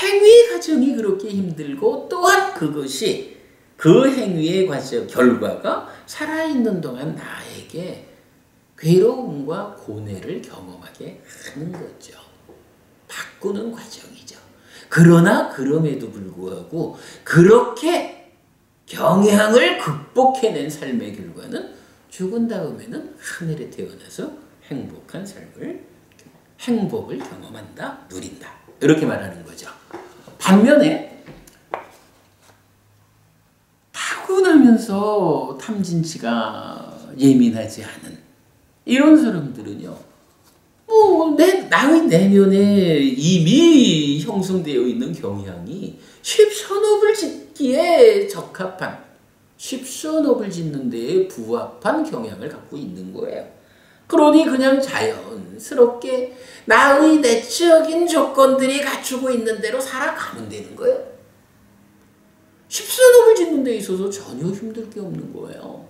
행위 과정이 그렇게 힘들고 또한 그것이 그 행위의 과정 결과가 살아있는 동안 나에게 괴로움과 고뇌를 경험하게 하는 거죠. 바꾸는 과정이죠. 그러나 그럼에도 불구하고 그렇게 경향을 극복해낸 삶의 결과는 죽은 다음에는 하늘에 태어나서 행복을 경험한다, 누린다. 이렇게 말하는 거죠. 반면에 타고나면서 탐진치가 예민하지 않은 이런 사람들은요. 나의 내면에 이미 형성되어 있는 경향이 십선업을 짓기에 적합한 십선업을 짓는 데에 부합한 경향을 갖고 있는 거예요. 그러니 그냥 자연스럽게 나의 내적인 조건들이 갖추고 있는 대로 살아가면 되는 거예요. 십선업을 짓는 데 있어서 전혀 힘들 게 없는 거예요.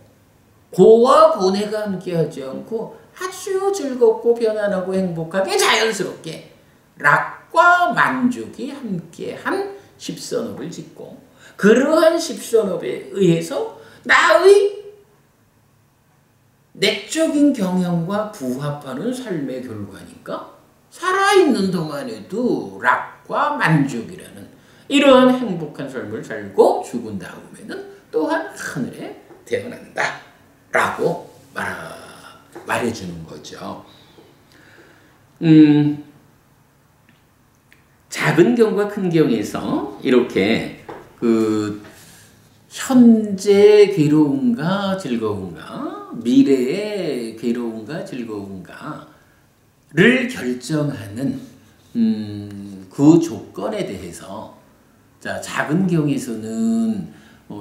고와 고뇌가 함께하지 않고 아주 즐겁고 편안하고 행복하게 자연스럽게 락과 만족이 함께한 십선업을 짓고 그러한 십선업에 의해서 나의 내적인 경향과 부합하는 삶의 결과니까 살아있는 동안에도 락과 만족이라는 이러한 행복한 삶을 살고 죽은 다음에는 또한 하늘에 태어난다 라고 말해주는 거죠. 작은 경과 큰 경에서 이렇게 현재 괴로움과 즐거움과 미래의 괴로움과 즐거움가를 결정하는 그 조건에 대해서 작은 경에서는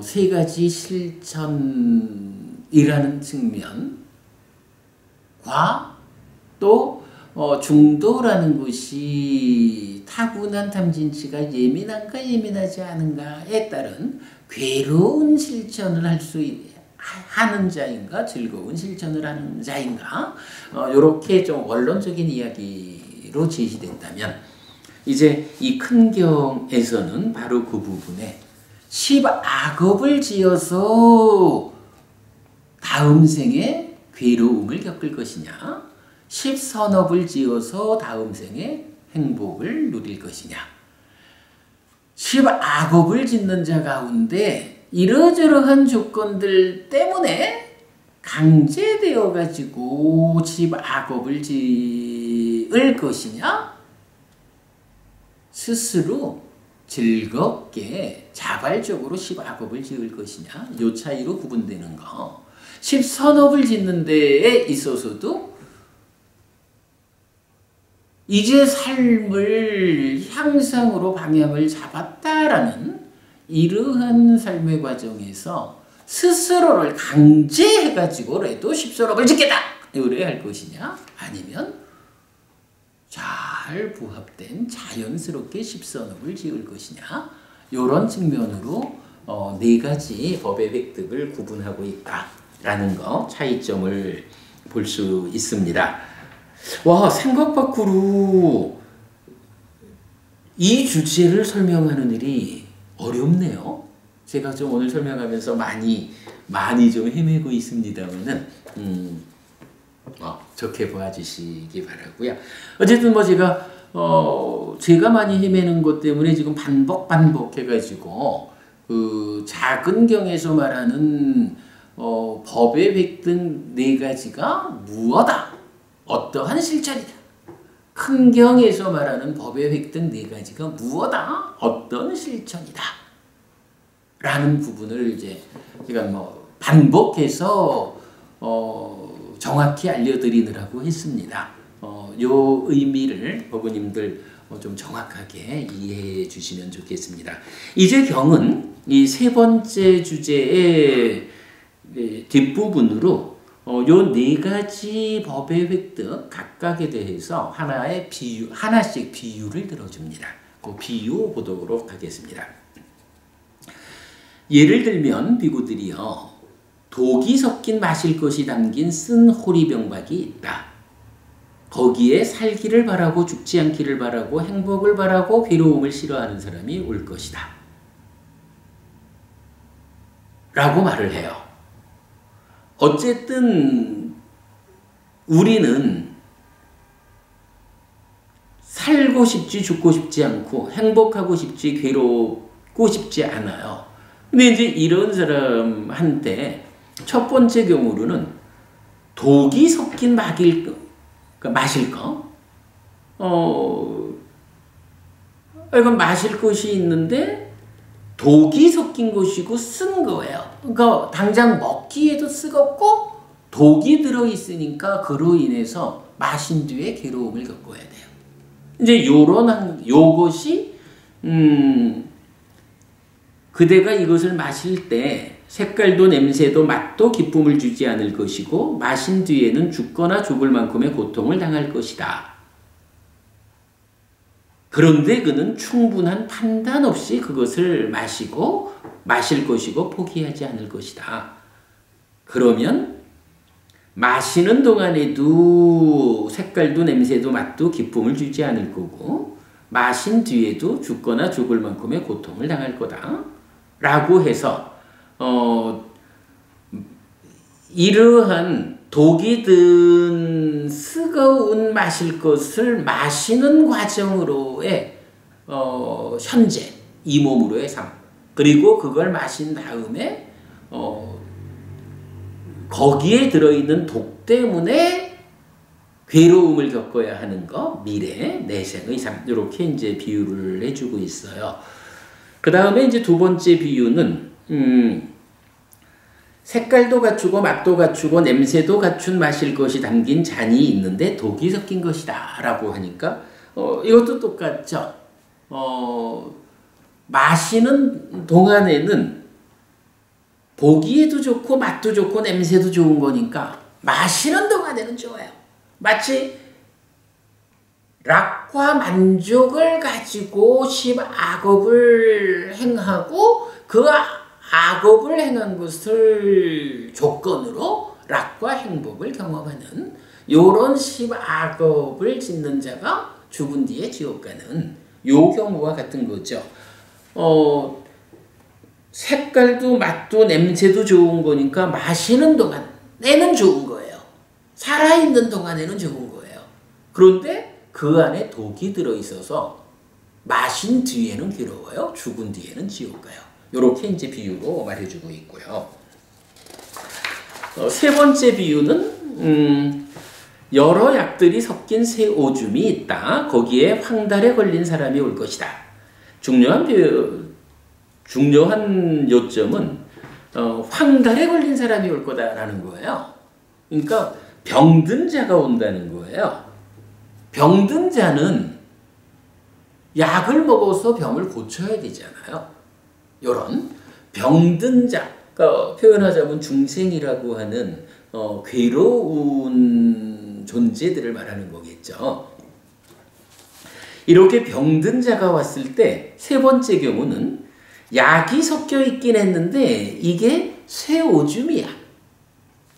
세 가지 실천이라는 측면과 또 중도라는 것이 타고난 탐진치가 예민한가 예민하지 않은가에 따른 괴로운 실천을 하는 자인가 즐거운 실천을 하는 자인가 이렇게 좀 원론적인 이야기로 제시된다면 이제 이 큰 경에서는 바로 그 부분에 십악업을 지어서 다음 생에 괴로움을 겪을 것이냐 십선업을 지어서 다음 생에 행복을 누릴 것이냐 십악업을 짓는 자 가운데 이러저러한 조건들 때문에 강제되어 가지고 십악업을 지을 것이냐 스스로 즐겁게 자발적으로 십악업을 지을 것이냐 이 차이로 구분되는 거 십선업을 짓는 데에 있어서도 이제 삶을 향상으로 방향을 잡았다라는 이러한 삶의 과정에서 스스로를 강제해가지고라도 십선업을 짓겠다! 이래 할 것이냐? 아니면 잘 부합된 자연스럽게 십선업을 지을 것이냐? 이런 측면으로 네 가지 법의 획득을 구분하고 있다라는 거 차이점을 볼 수 있습니다. 와, 생각 밖으로 이 주제를 설명하는 일이 어렵네요. 제가 좀 오늘 설명하면서 많이 좀 헤매고 있습니다만은 좋게 봐주시기 바라고요. 어쨌든 뭐 제가 많이 헤매는 것 때문에 지금 반복해가지고 그 작은 경에서 말하는 법의 획득 네 가지가 무엇다? 어떠한 실천이다. 큰 경에서 말하는 법의 획득 네 가지가 무엇다? 어떤 실천이다. 라는 부분을 이제 제가 뭐 반복해서 정확히 알려드리느라고 했습니다. 요 의미를 법우님들 좀 정확하게 이해해 주시면 좋겠습니다. 이제 경은 이 세 번째 주제의 뒷부분으로 요 네 가지 법의 획득 각각에 대해서 하나씩 비유를 들어줍니다. 그 비유 보도록 하겠습니다. 예를 들면 비구들이요, 독이 섞인 마실 것이 담긴 쓴 호리병박이 있다. 거기에 살기를 바라고 죽지 않기를 바라고 행복을 바라고 괴로움을 싫어하는 사람이 올 것이다. 라고 말을 해요. 어쨌든 우리는 살고 싶지 죽고 싶지 않고 행복하고 싶지 괴롭고 싶지 않아요. 근데 이제 이런 사람한테 첫 번째 경우로는 독이 섞인 마실 거, 이건 마실 것이 있는데 독이 섞인 것이고 쓴 거예요. 그러니까 당장 먹기에도 쓰겁고 독이 들어있으니까 그로 인해서 마신 뒤에 괴로움을 겪어야 돼요. 이제 요것이 그대가 이것을 마실 때 색깔도 냄새도 맛도 기쁨을 주지 않을 것이고 마신 뒤에는 죽거나 죽을 만큼의 고통을 당할 것이다. 그런데 그는 충분한 판단 없이 그것을 마실 것이고 포기하지 않을 것이다. 그러면 마시는 동안에도 색깔도 냄새도 맛도 기쁨을 주지 않을 거고 마신 뒤에도 죽거나 죽을 만큼의 고통을 당할 거다. 라고 해서 이러한 독이 든 쓰거운 마실 것을 마시는 과정으로의 현재 이 몸으로의 삶, 그리고 그걸 마신 다음에 거기에 들어있는 독 때문에 괴로움을 겪어야 하는 거, 미래 내생의 삶, 이렇게 이제 비유를 해주고 있어요. 그 다음에 이제 두 번째 비유는 색깔도 갖추고 맛도 갖추고 냄새도 갖춘 마실 것이 담긴 잔이 있는데 독이 섞인 것이다 라고 하니까 이것도 똑같죠. 마시는 동안에는 보기에도 좋고 맛도 좋고 냄새도 좋은 거니까 마시는 동안에는 좋아요. 마치 락과 만족을 가지고 10악업을 행하고 그 악업을 행한 것을 조건으로 락과 행복을 경험하는 요런 10악업을 짓는 자가 죽은 뒤에 지옥 가는 요 경우와 같은 거죠. 색깔도 맛도 냄새도 좋은 거니까 마시는 동안에는 좋은 거예요. 살아있는 동안에는 좋은 거예요. 그런데 그 안에 독이 들어있어서 마신 뒤에는 괴로워요. 죽은 뒤에는 지옥 가요. 이렇게 이제 비유로 말해주고 있고요. 세 번째 비유는 여러 약들이 섞인 새 오줌이 있다. 거기에 황달에 걸린 사람이 올 것이다. 중요한 요점은 황달에 걸린 사람이 올 거다라는 거예요. 그러니까 병든 자가 온다는 거예요. 병든 자는 약을 먹어서 병을 고쳐야 되잖아요. 이런 병든 자, 그러니까 표현하자면 중생이라고 하는 괴로운 존재들을 말하는 거겠죠. 이렇게 병든 자가 왔을 때 세 번째 경우는 약이 섞여 있긴 했는데 이게 쇠오줌이야.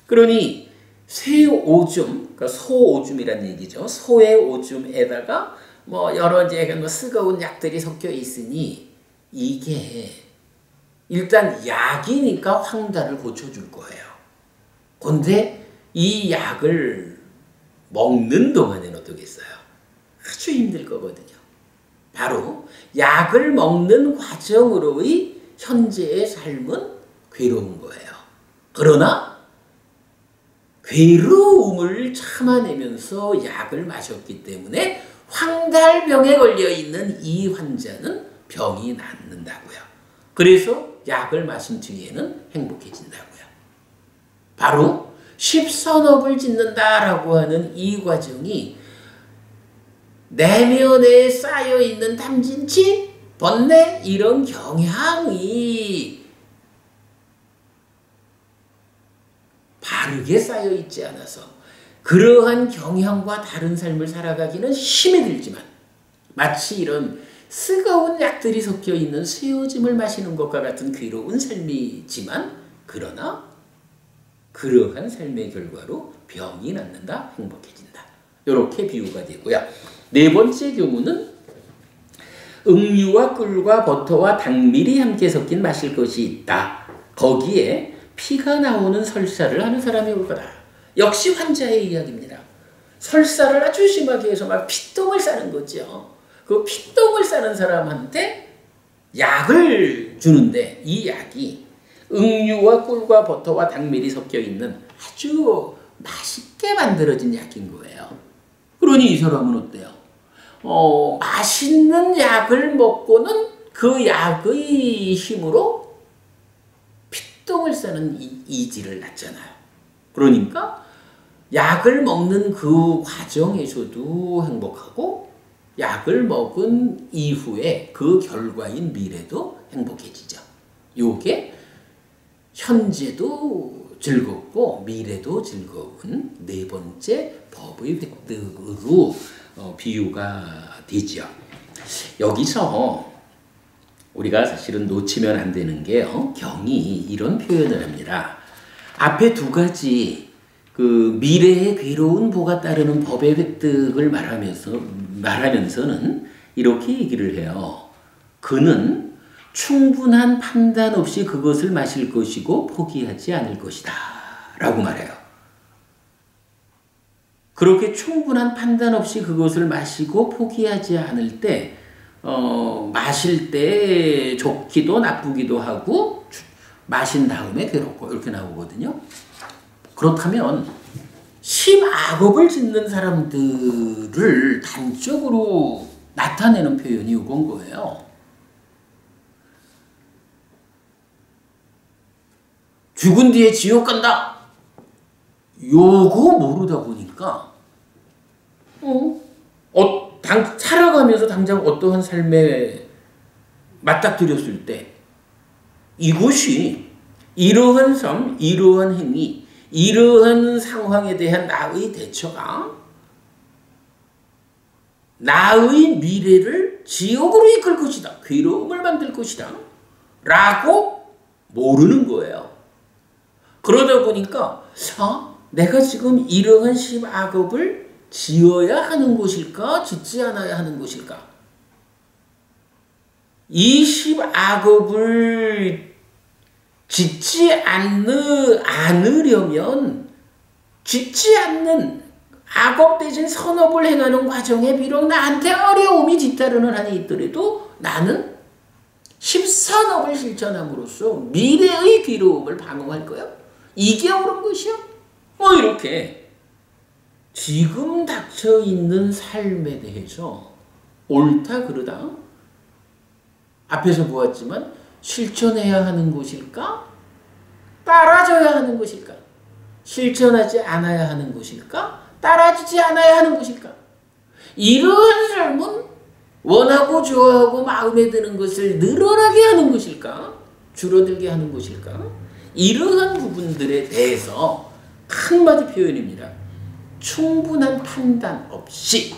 그러니 쇠오줌, 그러니까 소오줌이란 얘기죠. 소의 오줌에다가 뭐 여러 이제 뭐 쓰거운 약들이 섞여 있으니 이게 일단 약이니까 황달을 고쳐줄 거예요. 근데 이 약을 먹는 동안에는 어떻겠어요? 아주 힘들 거거든요. 바로 약을 먹는 과정으로의 현재의 삶은 괴로운 거예요. 그러나 괴로움을 참아내면서 약을 마셨기 때문에 황달병에 걸려있는 이 환자는 병이 낫는다고요. 그래서 약을 마신 뒤에는 행복해진다고요. 바로 십선업을 짓는다라고 하는 이 과정이 내면에 쌓여있는 탐진치, 번뇌 이런 경향이 바르게 쌓여있지 않아서 그러한 경향과 다른 삶을 살아가기는 힘이 들지만 마치 이런 쓰거운 약들이 섞여있는 쇠오줌을 마시는 것과 같은 괴로운 삶이지만 그러나 그러한 삶의 결과로 병이 낫는다, 행복해진다. 이렇게 비유가 되고요. 네 번째 교문은 응유와 꿀과 버터와 당밀이 함께 섞인 마실 것이 있다. 거기에 피가 나오는 설사를 하는 사람이 올 거다. 역시 환자의 이야기입니다. 설사를 아주 심하게 해서 막 피똥을 싸는 거죠. 그 피똥을 싸는 사람한테 약을 주는데 이 약이 응유와 꿀과 버터와 당밀이 섞여 있는 아주 맛있게 만들어진 약인 거예요. 그러니 이 사람은 어때요? 맛있는 약을 먹고는 그 약의 힘으로 피똥을 싸는 이지를 낳잖아요. 그러니까 약을 먹는 그 과정에서도 행복하고 약을 먹은 이후에 그 결과인 미래도 행복해지죠. 요게 현재도 즐겁고 미래도 즐거운 네 번째 법의 획득으로 비유가 되죠. 여기서 우리가 사실은 놓치면 안 되는 게 경이 이런 표현을 합니다. 앞에 두 가지 그 미래의 괴로운 보가 따르는 법의 획득을 말하면서는 이렇게 얘기를 해요. 그는 충분한 판단 없이 그것을 마실 것이고 포기하지 않을 것이다 라고 말해요. 그렇게 충분한 판단 없이 그것을 마시고 포기하지 않을 때 마실 때 좋기도 나쁘기도 하고 마신 다음에 괴롭고 이렇게 나오거든요. 그렇다면 10악업을 짓는 사람들을 단적으로 나타내는 표현이 이건 거예요. 죽은 뒤에 지옥 간다. 요거 모르다 보니까 살아가면서 당장 어떠한 삶에 맞닥뜨렸을 때 이것이 이러한 삶, 이러한 행위, 이러한 상황에 대한 나의 대처가 나의 미래를 지옥으로 이끌 것이다. 괴로움을 만들 것이다. 라고 모르는 거예요. 그러다 보니까 내가 지금 이러한 10악업을 지어야 하는 것일까? 짓지 않아야 하는 것일까? 이 10악업을 짓지 않으려면 짓지 않는 악업 대신 선업을 행하는 과정에 비록 나한테 어려움이 뒤따르는 한이 있더라도 나는 10선업을 실천함으로써 미래의 괴로움을 방어할 거야. 이게 옳은 것이야. 이렇게 지금 닥쳐있는 삶에 대해서 옳다 그르다 앞에서 보았지만 실천해야 하는 것일까? 따라줘야 하는 것일까? 실천하지 않아야 하는 것일까? 따라주지 않아야 하는 것일까? 이러한 삶은 원하고 좋아하고 마음에 드는 것을 늘어나게 하는 것일까? 줄어들게 하는 것일까? 이러한 부분들에 대해서 한마디 표현입니다. 충분한 판단 없이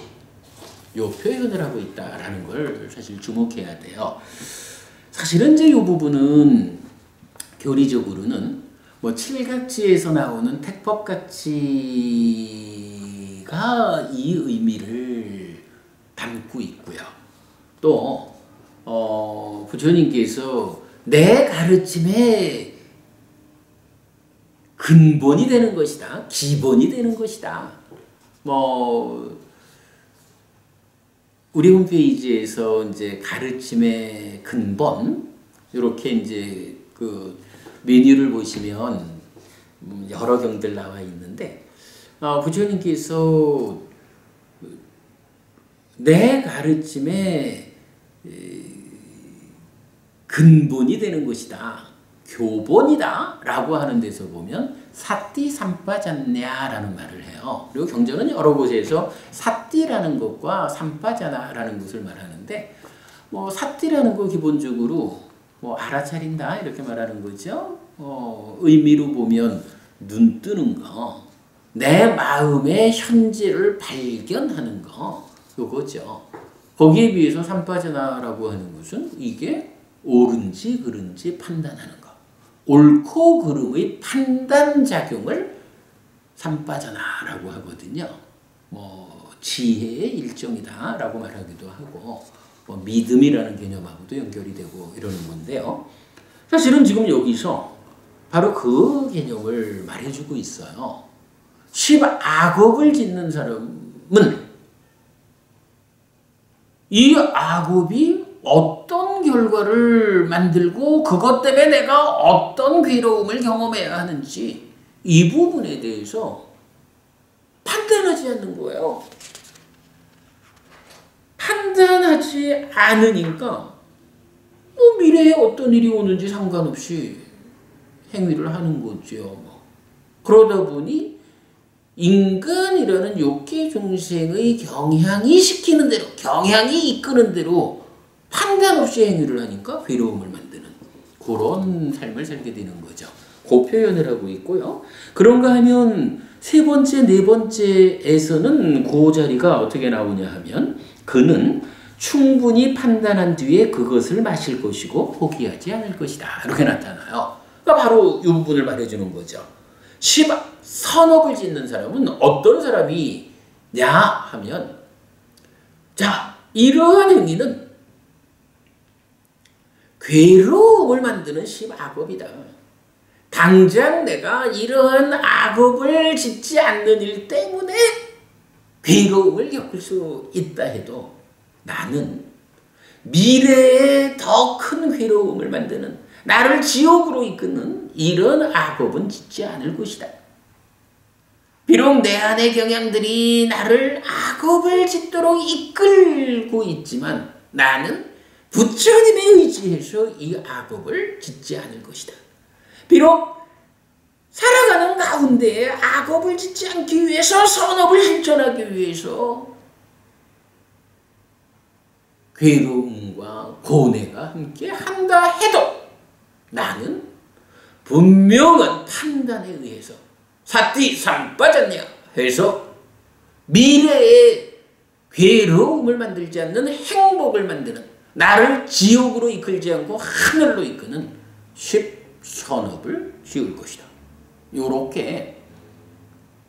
이 표현을 하고 있다라는 걸 사실 주목해야 돼요. 사실은 이제 이 부분은 교리적으로는 뭐 칠각지에서 나오는 택법가치가 이 의미를 담고 있고요. 또 부처님께서 내 가르침의 근본이 되는 것이다, 기본이 되는 것이다. 뭐 우리 홈페이지에서 이제 가르침의 근본 이렇게 이제 그 메뉴를 보시면 여러 경들 나와 있는데 부처님께서 내 가르침의 근본이 되는 것이다, 교본이다 라고 하는 데서 보면 사띠 삼빠잖냐라는 말을 해요. 그리고 경전은 여러 곳에서 사띠라는 것과 삼빠잖아라는 것을 말하는데, 뭐 사띠라는 거 기본적으로 뭐 알아차린다 이렇게 말하는 거죠. 의미로 보면 눈 뜨는 거, 내 마음의 현재를 발견하는 거, 요거죠. 거기에 비해서 삼빠잖아라고 하는 것은 이게 옳은지 그른지 판단하는 거, 옳고 그름의 판단작용을 삼빠잖아라고 하거든요. 뭐 지혜의 일종이다 라고 말하기도 하고, 뭐 믿음이라는 개념하고도 연결이 되고 이러는 건데요. 사실은 지금 여기서 바로 그 개념을 말해주고 있어요. 10악업을 짓는 사람은 이 악업이 어떤 결과를 만들고 그것 때문에 내가 어떤 괴로움을 경험해야 하는지 이 부분에 대해서 판단하지 않는 거예요. 판단하지 않으니까 미래에 어떤 일이 오는지 상관없이 행위를 하는 거죠. 그러다 보니 인간이라는 욕계 중생의 경향이 시키는 대로, 경향이 이끄는 대로 판단 없이 행위를 하니까 괴로움을 만드는 그런 삶을 살게 되는 거죠. 그 표현을 하고 있고요. 그런가 하면 세 번째, 네 번째에서는 그 자리가 어떻게 나오냐 하면 그는 충분히 판단한 뒤에 그것을 마실 것이고 포기하지 않을 것이다. 이렇게 나타나요. 그러니까 바로 이 부분을 말해주는 거죠. 선업을 짓는 사람은 어떤 사람이냐 하면, 자, 이러한 행위는 괴로움을 만드는 10악업이다. 당장 내가 이러한 악업을 짓지 않는 일 때문에 괴로움을 겪을 수 있다 해도 나는 미래에 더 큰 괴로움을 만드는, 나를 지옥으로 이끄는 이런 악업은 짓지 않을 것이다. 비록 내 안의 경향들이 나를 악업을 짓도록 이끌고 있지만 나는 부처님에 의지해서 이 악업을 짓지 않을 것이다. 비록 살아가는 가운데 악업을 짓지 않기 위해서, 선업을 실천하기 위해서 괴로움과 고뇌가 함께 한다 해도 나는 분명한 판단에 의해서 사띠 삼빠졌냐 해서 미래에 괴로움을 만들지 않는 행복을 만드는, 나를 지옥으로 이끌지 않고 하늘로 이끄는 10선업을 지을 것이다. 요렇게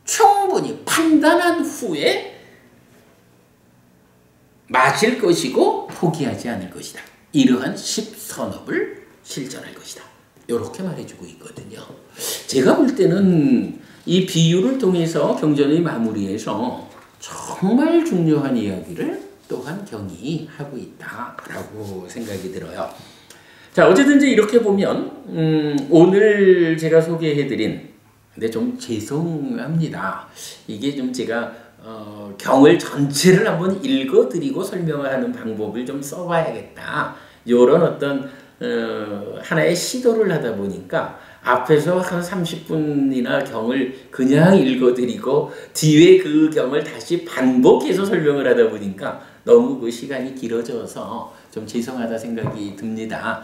충분히 판단한 후에 마실 것이고 포기하지 않을 것이다. 이러한 10선업을 실천할 것이다. 이렇게 말해주고 있거든요. 제가 볼 때는 이 비유를 통해서 경전의 마무리에서 정말 중요한 이야기를 또한 경이하고 있다라고 생각이 들어요. 자, 어쨌든 이렇게 보면 오늘 제가 소개해드린, 근데 좀 죄송합니다. 이게 좀 제가 경을 전체를 한번 읽어드리고 설명하는 방법을 좀 써봐야겠다. 이런 어떤 하나의 시도를 하다 보니까 앞에서 한 30분이나 경을 그냥 읽어드리고 뒤에 그 경을 다시 반복해서 설명을 하다 보니까 너무 그 시간이 길어져서 좀 죄송하다 생각이 듭니다.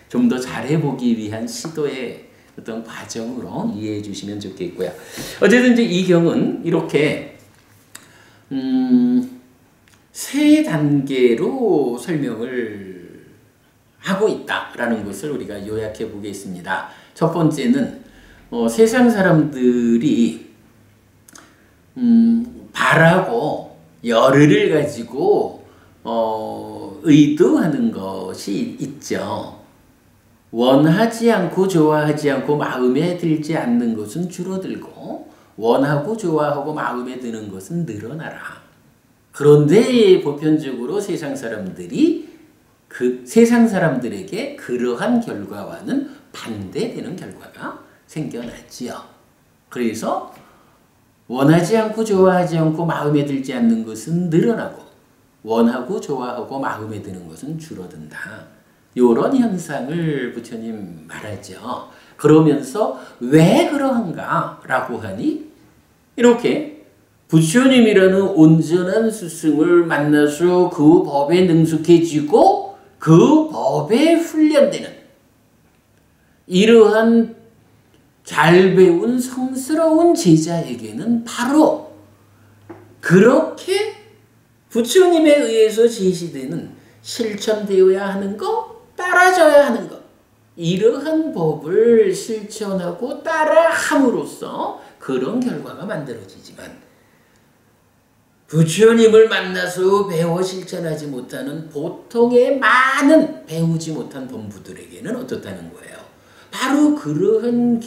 좀 더 잘해보기 위한 시도의 어떤 과정으로 이해해 주시면 좋겠고요. 어쨌든 이 경은 이렇게 세 단계로 설명을 하고 있다라는 것을 우리가 요약해 보겠습니다. 첫 번째는 세상 사람들이 바라고 열의를 가지고 의도하는 것이 있죠. 원하지 않고 좋아하지 않고 마음에 들지 않는 것은 줄어들고 원하고 좋아하고 마음에 드는 것은 늘어나라. 그런데 보편적으로 세상 사람들에게 그러한 결과와는 반대되는 결과가 생겨나지요. 그래서 원하지 않고 좋아하지 않고 마음에 들지 않는 것은 늘어나고 원하고 좋아하고 마음에 드는 것은 줄어든다. 이런 현상을 부처님 말하죠. 그러면서 왜 그러한가 라고 하니 이렇게 부처님이라는 온전한 스승을 만나서 그 법에 능숙해지고 그 법에 훈련되는 이러한 잘 배운 성스러운 제자에게는 바로 그렇게 부처님에 의해서 제시되는 실천되어야 하는 것, 따라져야 하는 것, 이러한 법을 실천하고 따라함으로써 그런 결과가 만들어지지만 부처님을 만나서 배워 실천하지 못하는 보통의 많은 배우지 못한 범부들에게는 어떻다는 거예요. 바로 그러한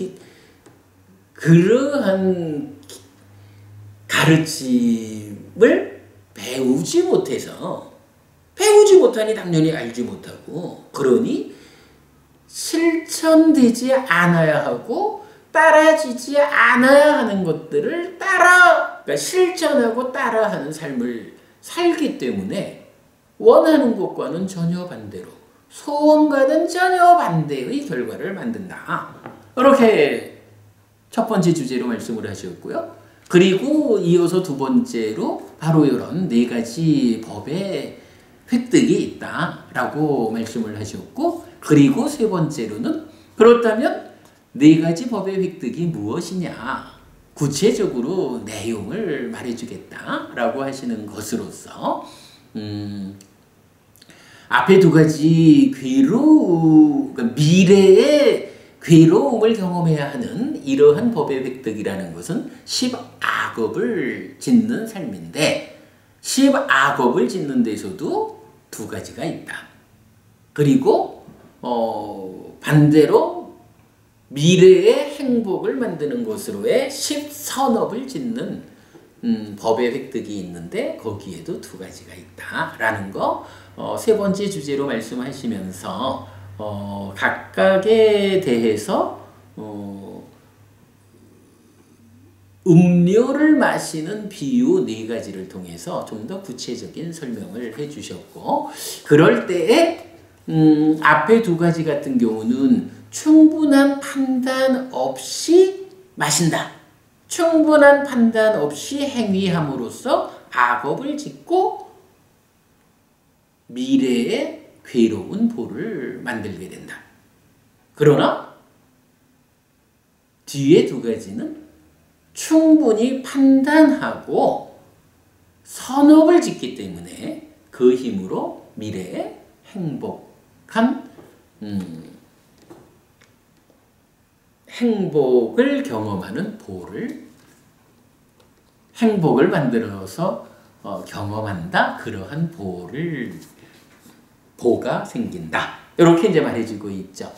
가르침을 배우지 못하니 당연히 알지 못하고 그러니 실천되지 않아야 하고 따라지지 않아야 하는 것들을 그러니까 실천하고 따라하는 삶을 살기 때문에 원하는 것과는 전혀 반대로 소원과는 전혀 반대의 결과를 만든다. 이렇게 첫 번째 주제로 말씀을 하셨고요. 그리고 이어서 두 번째로 바로 이런 네 가지 법의 획득이 있다라고 말씀을 하셨고 그리고 세 번째로는 그렇다면 네 가지 법의 획득이 무엇이냐 구체적으로 내용을 말해주겠다라고 하시는 것으로서 앞에 두 가지 그러니까 미래의 괴로움을 경험해야 하는 이러한 법의 획득이라는 것은 10악업을 짓는 삶인데 10악업을 짓는 데서도 두 가지가 있다. 그리고 반대로 미래의 행복을 만드는 것으로의 10선업을 짓는 법의 획득이 있는데 거기에도 두 가지가 있다라는 거 세 번째 주제로 말씀하시면서 각각에 대해서 음료를 마시는 비유 네 가지를 통해서 좀 더 구체적인 설명을 해주셨고 그럴 때에 앞에 두 가지 같은 경우는 충분한 판단 없이 마신다. 충분한 판단 없이 행위함으로써 악업을 짓고 미래의 괴로운 보를 만들게 된다. 그러나 뒤에 두 가지는 충분히 판단하고 선업을 짓기 때문에 그 힘으로 미래의 행복을 경험하는 행복을 만들어서 경험한다. 그러한 보가 생긴다. 이렇게 이제 말해주고 있죠.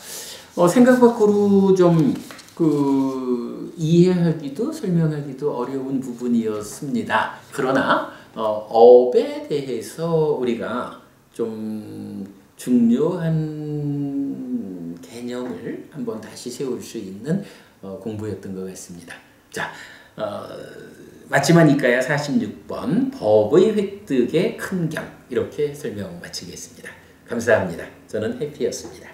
생각 밖으로 좀 이해하기도 설명하기도 어려운 부분이었습니다. 그러나 업에 대해서 우리가 좀 중요한 개념을 한번 다시 세울 수 있는 공부였던 것 같습니다. 자, 마지막이니까야 46번 법의 획득의 큰 경 이렇게 설명 마치겠습니다. 감사합니다. 저는 해피였습니다.